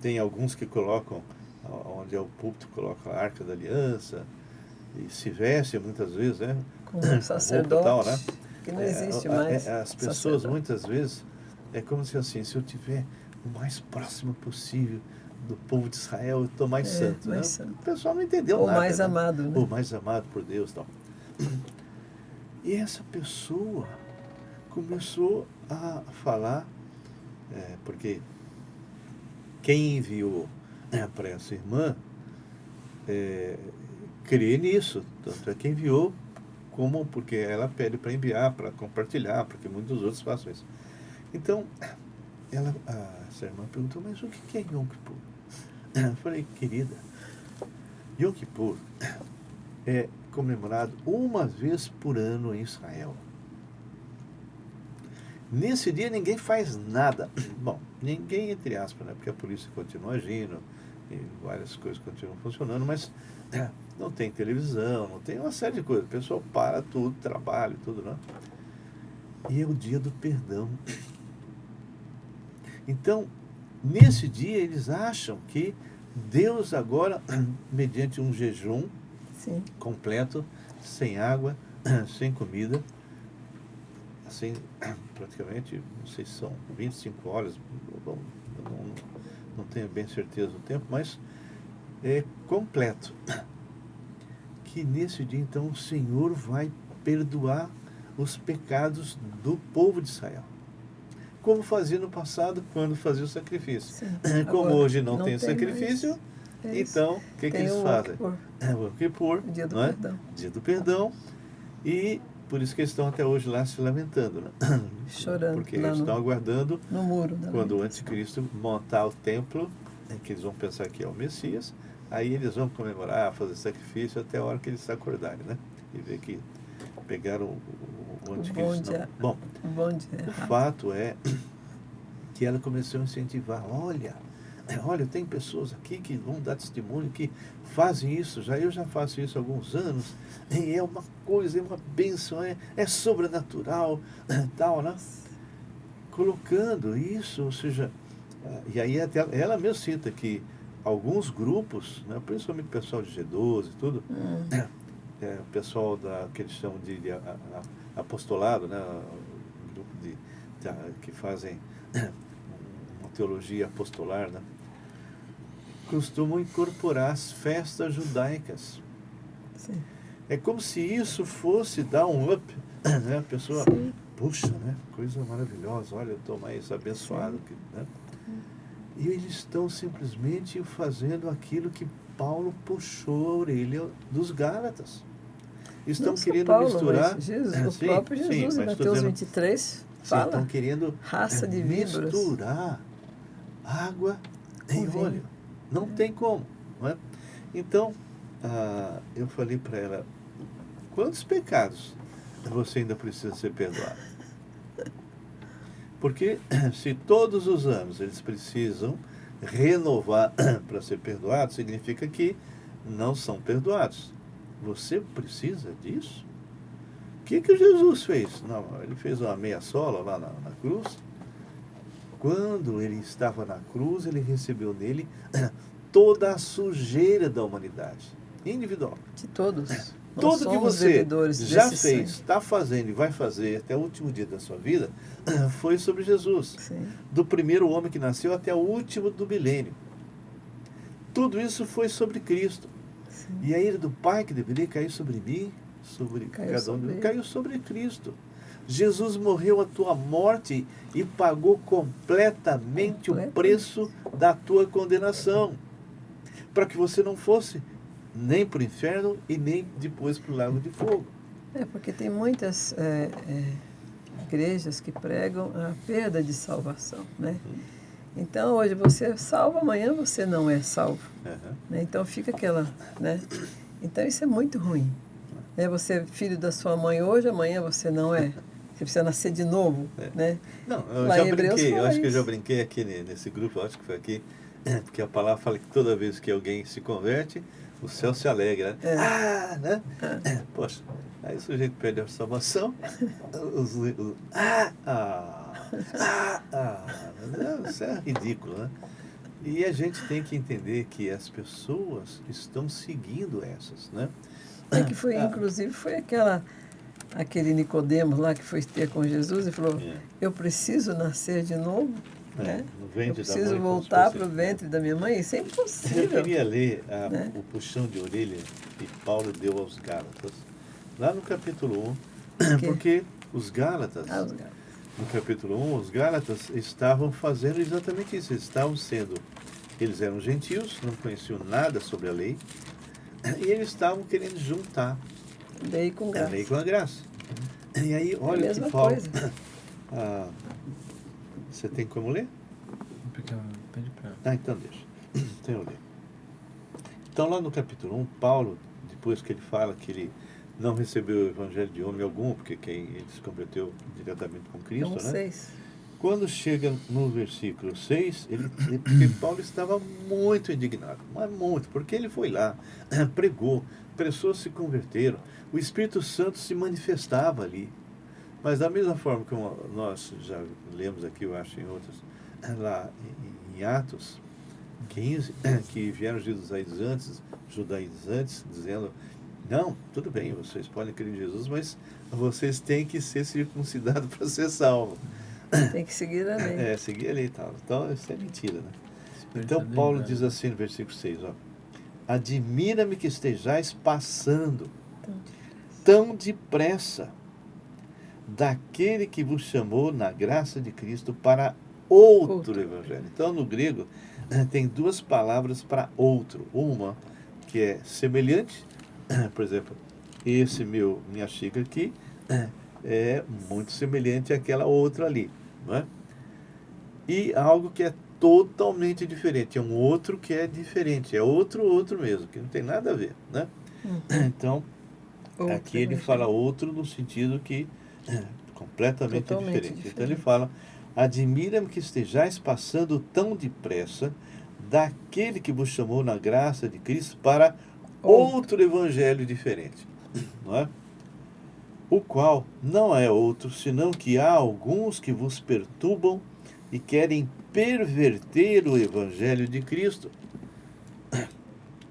tem alguns que colocam, onde é o púlpito, colocam a Arca da Aliança, e se vestem muitas vezes, né? Com sacerdote, tal, né? que não existe mais. As pessoas sacerdote. Muitas vezes, é como se assim, se eu tiver o mais próximo possível do povo de Israel, eu estou mais santo, mais né? santo. O pessoal não entendeu ou nada. Mais né? amado, né? Ou mais amado por Deus, tal. E essa pessoa começou a falar, porque quem enviou para essa irmã crê nisso, tanto é que enviou, porque ela pede para enviar, para compartilhar, porque muitos outros façam isso. Então, essa irmã perguntou, mas o que é Yom Kippur? Eu falei, querida, Yom Kippur é comemorado uma vez por ano em Israel. Nesse dia ninguém faz nada. Bom, ninguém entre aspas, né? Porque a polícia continua agindo e várias coisas continuam funcionando, mas não tem televisão, não tem uma série de coisas. O pessoal para tudo, trabalho, tudo, né? E é o dia do perdão. Então, nesse dia eles acham que Deus agora, mediante um jejum Sim. completo, sem água, sem comida, assim, praticamente, não sei se são 25 horas, bom, não tenho bem certeza do tempo, mas é completo. Que nesse dia, então, o Senhor vai perdoar os pecados do povo de Israel. Como fazia no passado, quando fazia o sacrifício. Sim. Como agora, hoje não tem sacrifício, então, o que eles fazem? O Yom Kippur, Dia do perdão. Dia do perdão. E por isso que eles estão até hoje lá se lamentando, né? Chorando. Porque eles estão aguardando no muro, quando o anticristo montar o templo, que eles vão pensar que é o Messias, aí eles vão comemorar, fazer sacrifício até a hora que eles se acordarem, né? E ver que pegaram o anticristo. Bom, o fato é que ela começou a incentivar, olha, tem pessoas aqui que vão dar testemunho, que fazem isso, eu já faço isso há alguns anos, e é uma coisa, é uma bênção, é sobrenatural, tal, né? Colocando isso, ou seja, e aí até ela mesma cita que alguns grupos, né, principalmente o pessoal de G12 e tudo, o pessoal que eles chamam de apostolado, né, um grupo que fazem uma teologia apostolar, né, costumam incorporar as festas judaicas. Sim. É como se isso fosse dar um up, né, a pessoa, sim, puxa, né, coisa maravilhosa, olha, eu estou mais abençoado, né? E eles estão simplesmente fazendo aquilo que Paulo puxou a orelha dos Gálatas. Estão querendo Paulo, misturar... Jesus, o próprio Jesus, em Mateus 23, fala, estão querendo raça de víboras, misturar água em óleo. Não tem como. Não é? Então, eu falei para ela, quantos pecados você ainda precisa ser perdoado? Porque se todos os anos eles precisam renovar para ser perdoado, significa que não são perdoados. Você precisa disso? O que Jesus fez? Não, ele fez uma meia sola lá na cruz. Quando ele estava na cruz, ele recebeu nele toda a sujeira da humanidade, individual. De todos. Tudo que você já fez, sangue. está fazendo e vai fazer até o último dia da sua vida, foi sobre Jesus. Sim. Do primeiro homem que nasceu até o último do milênio. Tudo isso foi sobre Cristo. Sim. E a ira do Pai que deveria cair sobre mim, sobre cada um, caiu sobre Cristo. Jesus morreu a tua morte e pagou completamente o preço da tua condenação, para que você não fosse nem para o inferno e nem depois para o lago de fogo. Porque tem muitas igrejas que pregam a perda de salvação, né? Então, hoje você é salvo, amanhã você não é salvo. Né? Então, fica aquela... Né? Então, isso é muito ruim. Você é filho da sua mãe hoje, amanhã você não é. Você precisa nascer de novo, né? Não, eu acho que eu já brinquei aqui nesse grupo, eu acho que foi aqui, porque a palavra fala que toda vez que alguém se converte, o céu se alegra, né? Né? Poxa, aí o sujeito perde a salvação, isso é ridículo, né? E a gente tem que entender que as pessoas estão seguindo essas, né? Que foi, inclusive, foi aquele Nicodemos lá que foi ter com Jesus e falou, eu preciso nascer de novo, né? Eu preciso voltar para o ventre da minha mãe, isso é impossível. Eu queria ler o puxão de orelha que Paulo deu aos Gálatas, lá no capítulo 1, porque os Gálatas, no capítulo 1, os Gálatas estavam fazendo exatamente isso, eles eram gentios, não conheciam nada sobre a lei, e eles estavam querendo juntar lei com graça. A lei com a graça. E aí, olha que Paulo... Você tem como ler? Porque eu pedi para... Então deixa. Então eu ler. Então lá no capítulo 1, Paulo, depois que ele fala que ele não recebeu o evangelho de homem algum, porque ele se converteu diretamente com Cristo, né? 6. Quando chega no versículo 6, porque Paulo estava muito indignado, mas muito, porque ele foi lá, pregou, pessoas se converteram, o Espírito Santo se manifestava ali. Mas da mesma forma que nós já lemos aqui, eu acho, em outros, lá em Atos 15, que vieram judaizantes, dizendo, não, tudo bem, vocês podem crer em Jesus, mas vocês têm que ser circuncidados para ser salvos. Tem que seguir a lei. Seguir a lei e tal. Então, isso é mentira, né? Então, Paulo diz assim no versículo 6, admira-me que estejais passando tão depressa daquele que vos chamou na graça de Cristo para outro evangelho. Então, no grego, tem duas palavras para outro. Uma que é semelhante, por exemplo, minha xícara aqui é muito semelhante àquela outra ali, não é? E algo que é totalmente diferente, é um outro que é diferente, é outro mesmo, que não tem nada a ver, né? Então, aqui ele fala outro no sentido que completamente diferente. Então ele fala, admira-me que estejais passando tão depressa daquele que vos chamou na graça de Cristo para outro evangelho diferente, não é? O qual não é outro, senão que há alguns que vos perturbam e querem perverter o evangelho de Cristo.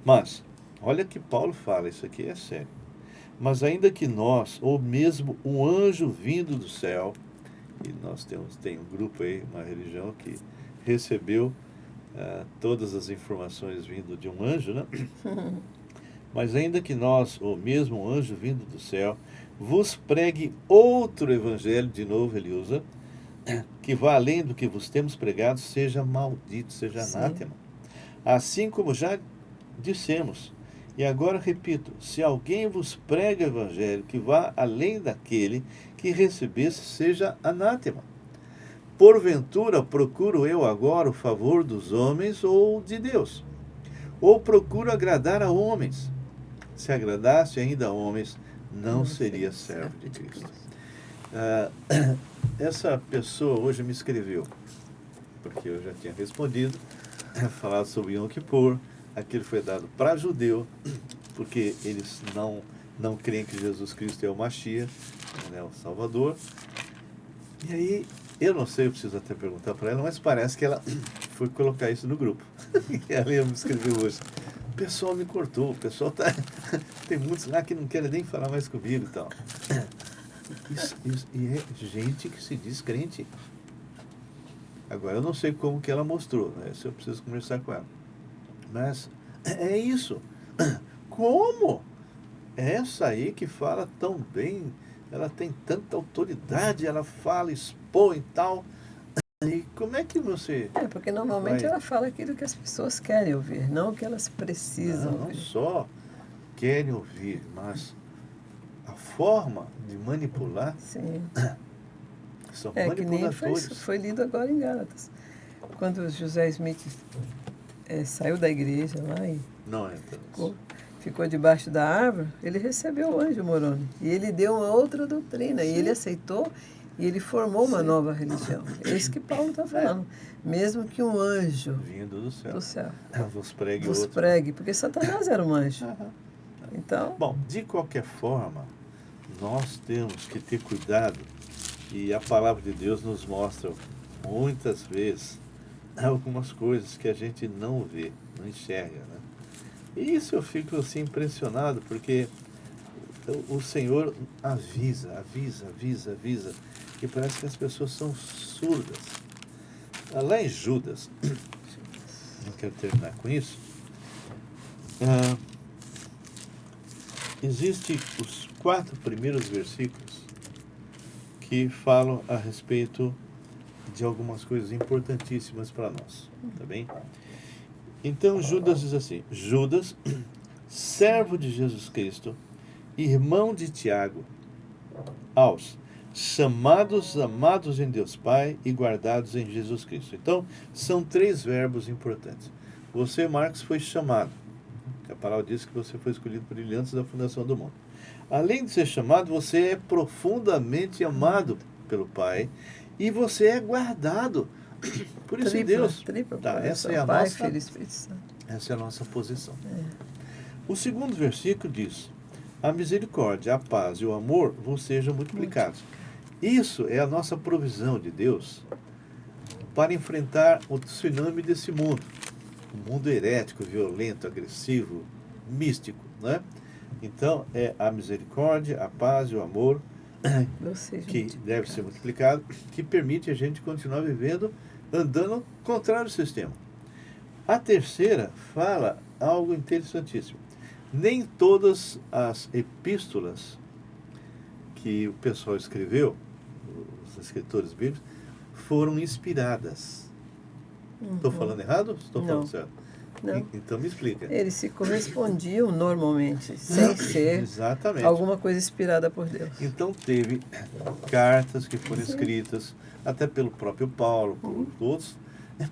Mas, olha que Paulo fala, isso aqui é sério. Mas ainda que nós, ou mesmo um anjo vindo do céu, e nós tem um grupo aí, uma religião que recebeu todas as informações vindo de um anjo, né? Mas ainda que nós, ou mesmo um anjo vindo do céu, vos pregue outro evangelho, de novo ele usa, que vá além do que vos temos pregado, seja maldito, seja anátema. Assim como já dissemos, e agora repito, se alguém vos prega o evangelho que vá além daquele que recebesse, seja anátema. Porventura procuro eu agora o favor dos homens ou de Deus? Ou procuro agradar a homens? Se agradasse ainda a homens, não seria servo de Cristo. Essa pessoa hoje me escreveu, porque eu já tinha respondido, falado sobre Yom Kippur. Aquele foi dado para judeu, porque eles não creem que Jesus Cristo é o Mashiach, né, o Salvador. E aí, eu não sei, eu preciso até perguntar para ela, mas parece que ela foi colocar isso no grupo. E ela me escreveu hoje. O pessoal me cortou, o pessoal tá... Tem muitos lá que não querem nem falar mais comigo e tal. E é gente que se diz crente. Agora, eu não sei como que ela mostrou, né? Isso eu preciso conversar com ela. Mas é isso. Como? Essa aí que fala tão bem, ela tem tanta autoridade, ela fala, expõe e tal. E como é que você... porque normalmente ela fala aquilo que as pessoas querem ouvir, não o que elas precisam Não ouvir. só querem ouvir, mas a forma de manipular Sim. são Que nem manipuladores. foi lido agora em Gálatas. Quando José Smith saiu da igreja lá e Não entra nisso. ficou debaixo da árvore, ele recebeu o anjo Moroni. E ele deu uma outra doutrina. Sim. E ele aceitou e ele formou uma nova religião. É isso que Paulo está falando. Mesmo que um anjo vindo do céu vos vos pregue, porque Satanás era um anjo. Então, bom, de qualquer forma, nós temos que ter cuidado, e a palavra de Deus nos mostra muitas vezes algumas coisas que a gente não vê, não enxerga, né? E isso eu fico assim impressionado, porque o Senhor avisa, e parece que as pessoas são surdas. Lá em Judas, não quero terminar com isso, existem os 4 primeiros versículos que falam a respeito de algumas coisas importantíssimas para nós, tá bem? Então Judas diz assim: Judas, servo de Jesus Cristo, irmão de Tiago, aos chamados, amados em Deus Pai e guardados em Jesus Cristo. Então, são 3 verbos importantes. Você, Marcos, foi chamado. A palavra diz que você foi escolhido por Ele antes da fundação do mundo. Além de ser chamado, você é profundamente amado pelo Pai e você é guardado por esse Deus. Essa é a Pai, nossa, Filho e Espírito Santo. Essa é a nossa posição. O segundo versículo diz: a misericórdia, a paz e o amor vos sejam multiplicados. Isso é a nossa provisão de Deus para enfrentar o tsunami desse mundo. Um mundo herético, violento, agressivo, místico, né? Então, é a misericórdia, a paz e o amor que deve ser multiplicado, que permite a gente continuar vivendo, andando contrário ao sistema. A terceira fala algo interessantíssimo. Nem todas as epístolas que o pessoal escreveu, os escritores bíblicos, foram inspiradas. Estou falando errado ou estou falando certo? Não. Então me explica. Eles se correspondiam normalmente, sem ser Exatamente alguma coisa inspirada por Deus. Então teve cartas que foram escritas, até pelo próprio Paulo, por outros,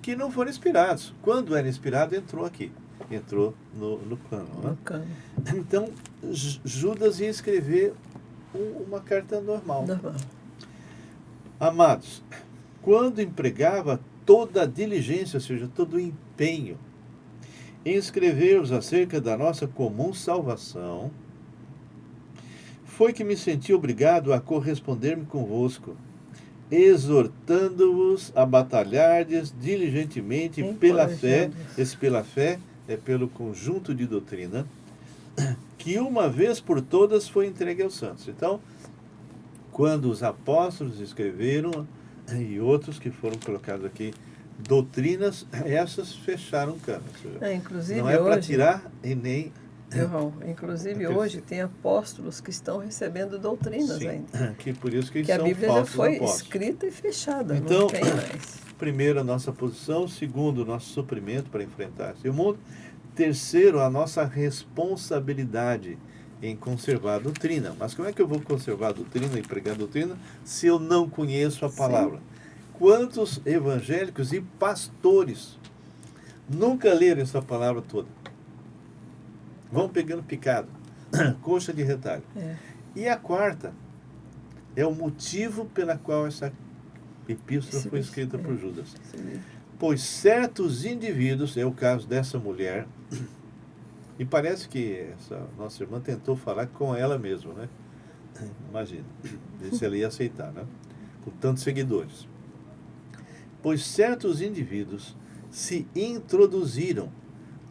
que não foram inspirados. Quando era inspirado, entrou aqui. Entrou no cano. Né? Então, Judas ia escrever uma carta normal. Amados, quando empregava toda a diligência, ou seja, todo o empenho, em escrever-vos acerca da nossa comum salvação, foi que me senti obrigado a corresponder-me convosco, exortando-vos a batalhardes diligentemente pela fé. Esse pela fé é pelo conjunto de doutrina que uma vez por todas foi entregue aos santos. Então, quando os apóstolos escreveram, e outros que foram colocados aqui, doutrinas, essas fecharam o cano. Inclusive, não é para tirar e nem... Inclusive hoje tem apóstolos que estão recebendo doutrinas ainda. Que por isso que a Bíblia já foi apóstolos. Escrita e fechada, então, não tem mais. Primeiro, a nossa posição. Segundo, o nosso suprimento para enfrentar esse mundo. Terceiro, a nossa responsabilidade em conservar a doutrina. Mas como é que eu vou conservar a doutrina e pregar a doutrina se eu não conheço a palavra? Quantos evangélicos e pastores nunca leram essa palavra toda? Vão pegando picado, coxa de retalho. E a quarta é o motivo pela qual essa epístola foi escrita por Judas. Pois certos indivíduos, é o caso dessa mulher, e parece que essa nossa irmã tentou falar com ela mesma, né? Imagina, ver se ela ia aceitar, né? Com tantos seguidores. Pois certos indivíduos se introduziram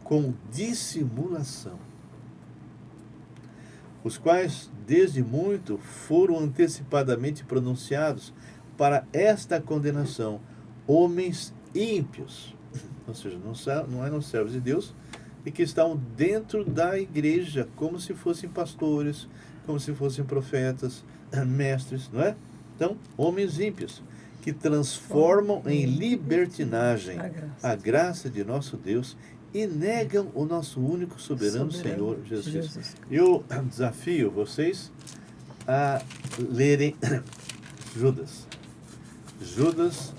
com dissimulação, os quais desde muito foram antecipadamente pronunciados para esta condenação, homens ímpios, ou seja, não eram servos de Deus, e que estavam dentro da igreja, como se fossem pastores, como se fossem profetas, mestres, não é? Então, homens ímpios, que transformam em libertinagem a graça de nosso Deus e negam o nosso único soberano Senhor Jesus Cristo. Eu desafio vocês a lerem Judas. Judas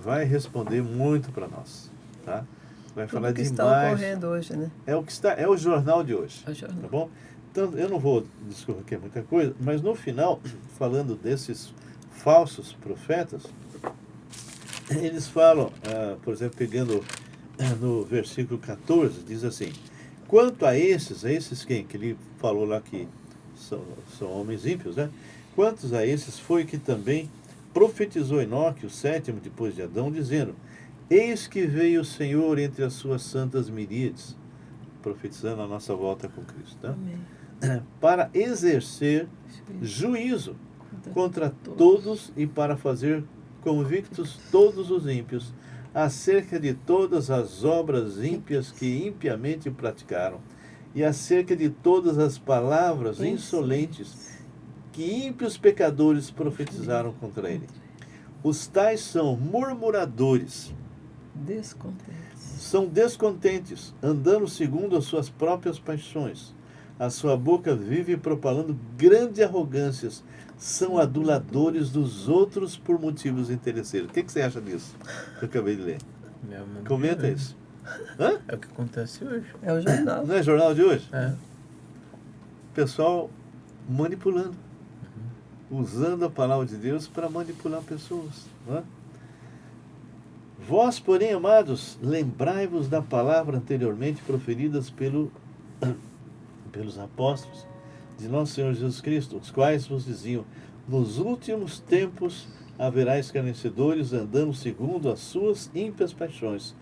vai responder muito para nós, tá? Vai falar demais. Está ocorrendo hoje, né? É o jornal de hoje, É o jornal. tá bom? Então, eu não vou discorrer muita coisa, mas no final, falando desses falsos profetas, eles falam, por exemplo, pegando no versículo 14, diz assim: quanto a esses quem? Que ele falou lá que são homens ímpios, né? Quantos a esses foi que também profetizou Enoque, o sétimo depois de Adão, dizendo: eis que veio o Senhor entre as suas santas miríades, profetizando a nossa volta com Cristo, tá? Para exercer juízo contra todos e para fazer convictos todos os ímpios acerca de todas as obras ímpias que impiamente praticaram e acerca de todas as palavras insolentes que ímpios pecadores profetizaram contra ele. Os tais são murmuradores, são descontentes, andando segundo as suas próprias paixões. A sua boca vive propalando grandes arrogâncias, são aduladores dos outros por motivos interesseiros. O que você acha disso que eu acabei de ler? Comenta isso. Hã? É o que acontece hoje. É o jornal. Não é jornal de hoje? É. Pessoal manipulando. Usando a palavra de Deus para manipular pessoas. Não é? Vós, porém, amados, lembrai-vos da palavra anteriormente proferidas pelos apóstolos de nosso Senhor Jesus Cristo, os quais vos diziam: nos últimos tempos haverá escarnecedores andando segundo as suas ímpias paixões.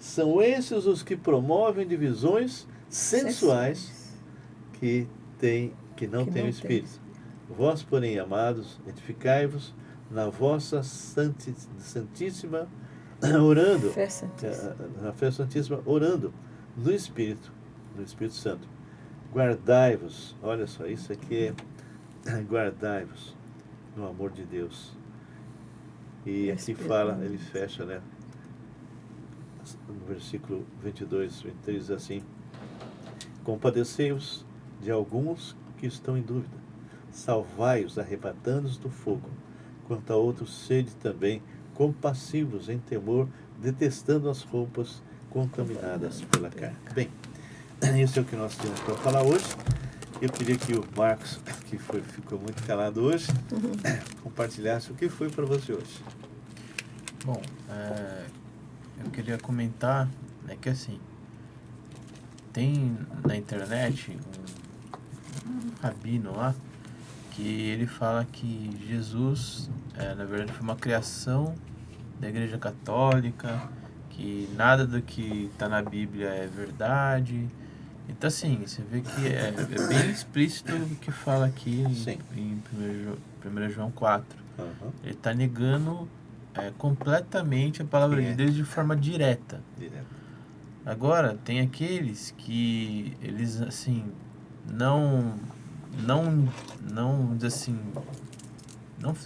São esses os que promovem divisões sensuais que não têm o Espírito. Vós, porém, amados, edificai-vos na vossa santíssima orando, na fé santíssima orando no Espírito Santo. Guardai-vos, olha só, isso aqui é guardai-vos no amor de Deus. E aqui fala, ele fecha, né? No versículo 22, 23 diz assim: compadecei-vos de alguns que estão em dúvida, salvai-os arrebatando-os do fogo. Quanto a outros, sede também compassivos em temor, detestando as roupas contaminadas pela carne. Bem, isso é o que nós temos para falar hoje. Eu queria que o Marcos, que ficou muito calado hoje, compartilhasse o que foi para você hoje. Bom, eu queria comentar, né, que assim, tem na internet um rabino lá, que ele fala que Jesus, na verdade, foi uma criação da Igreja Católica, que nada do que está na Bíblia é verdade. Então, assim, você vê que é bem explícito o que fala aqui em 1 João 4. Ele está negando completamente a palavra de Deus de forma direta. Agora, tem aqueles que eles, assim, não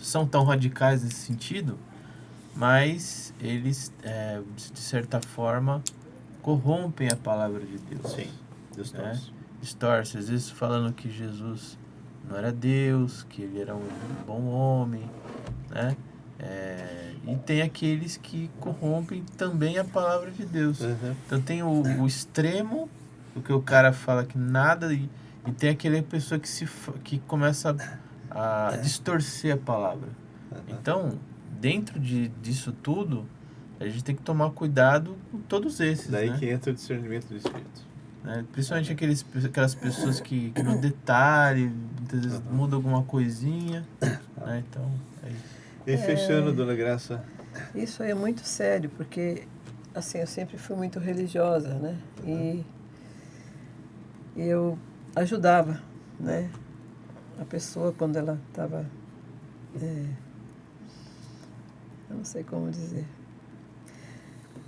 são tão radicais nesse sentido, mas eles, de certa forma, corrompem a palavra de Deus. Sim, distorce, às vezes falando que Jesus não era Deus, que ele era um bom homem, né? E tem aqueles que corrompem também a palavra de Deus. Então tem o extremo, o que o cara fala que nada, e tem aquela pessoa que começa a distorcer a palavra. Então, dentro disso tudo, A gente tem que tomar cuidado com todos esses, Daí né? que entra o discernimento do Espírito. Né? Principalmente aquelas pessoas que no detalhe, muitas vezes muda alguma coisinha, né? Então, é isso. E fechando, Dona Graça, Isso aí é muito sério, porque assim, eu sempre fui muito religiosa, né? E eu ajudava, né? A pessoa quando ela estava, eu não sei como dizer.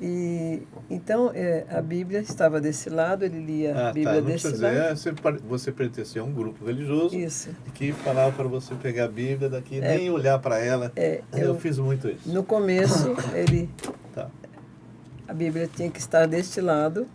E então a Bíblia estava desse lado, ele lia a Bíblia não desse precisa lado. dizer, você pertencia a um grupo religioso Isso. que falava para você pegar a Bíblia daqui, nem olhar para ela. Eu fiz muito isso. No começo, Tá. a Bíblia tinha que estar deste lado.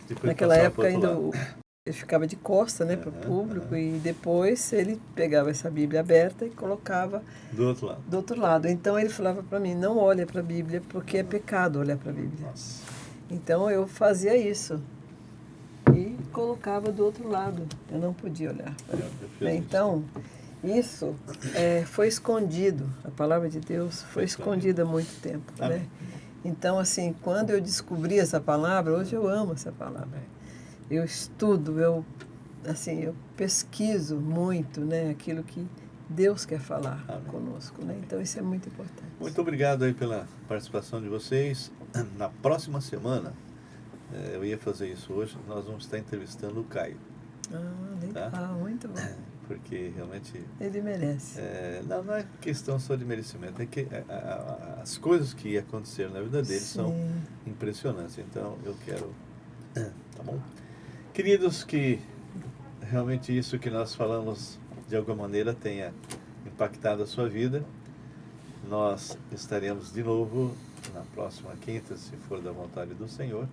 Depois Naquela passava época pro outro ainda lado. ele ficava de costa, né, para o público, e depois ele pegava essa Bíblia aberta e colocava Do outro lado. do outro lado. Então ele falava para mim, não olha para a Bíblia, porque é pecado olhar para a Bíblia. Nossa. Então eu fazia isso e colocava do outro lado. Eu não podia olhar. Eu fiz isso. Então, isso foi escondido. A palavra de Deus foi escondida há muito tempo, Amém. né? Então, assim, quando eu descobri essa palavra, hoje eu amo essa palavra. Eu estudo, eu pesquiso muito, né, aquilo que Deus quer falar conosco, né? Então isso é muito importante. Muito obrigado aí pela participação de vocês. Na próxima semana, eu ia fazer isso hoje, nós vamos estar entrevistando o Caio. Legal, tá? muito bom. Porque realmente... Ele merece. Não é questão só de merecimento, é que as coisas que aconteceram na vida dele são impressionantes. Então eu quero... Tá bom? Queridos, que realmente isso que nós falamos de alguma maneira tenha impactado a sua vida. Nós estaremos de novo na próxima quinta, se for da vontade do Senhor.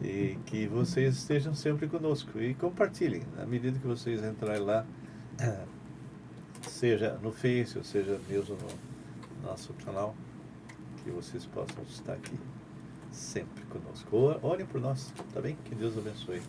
E que vocês estejam sempre conosco e compartilhem, na medida que vocês entrarem lá, seja no Face, ou seja mesmo no nosso canal, que vocês possam estar aqui sempre conosco. Orem por nós, tá bem? Que Deus abençoe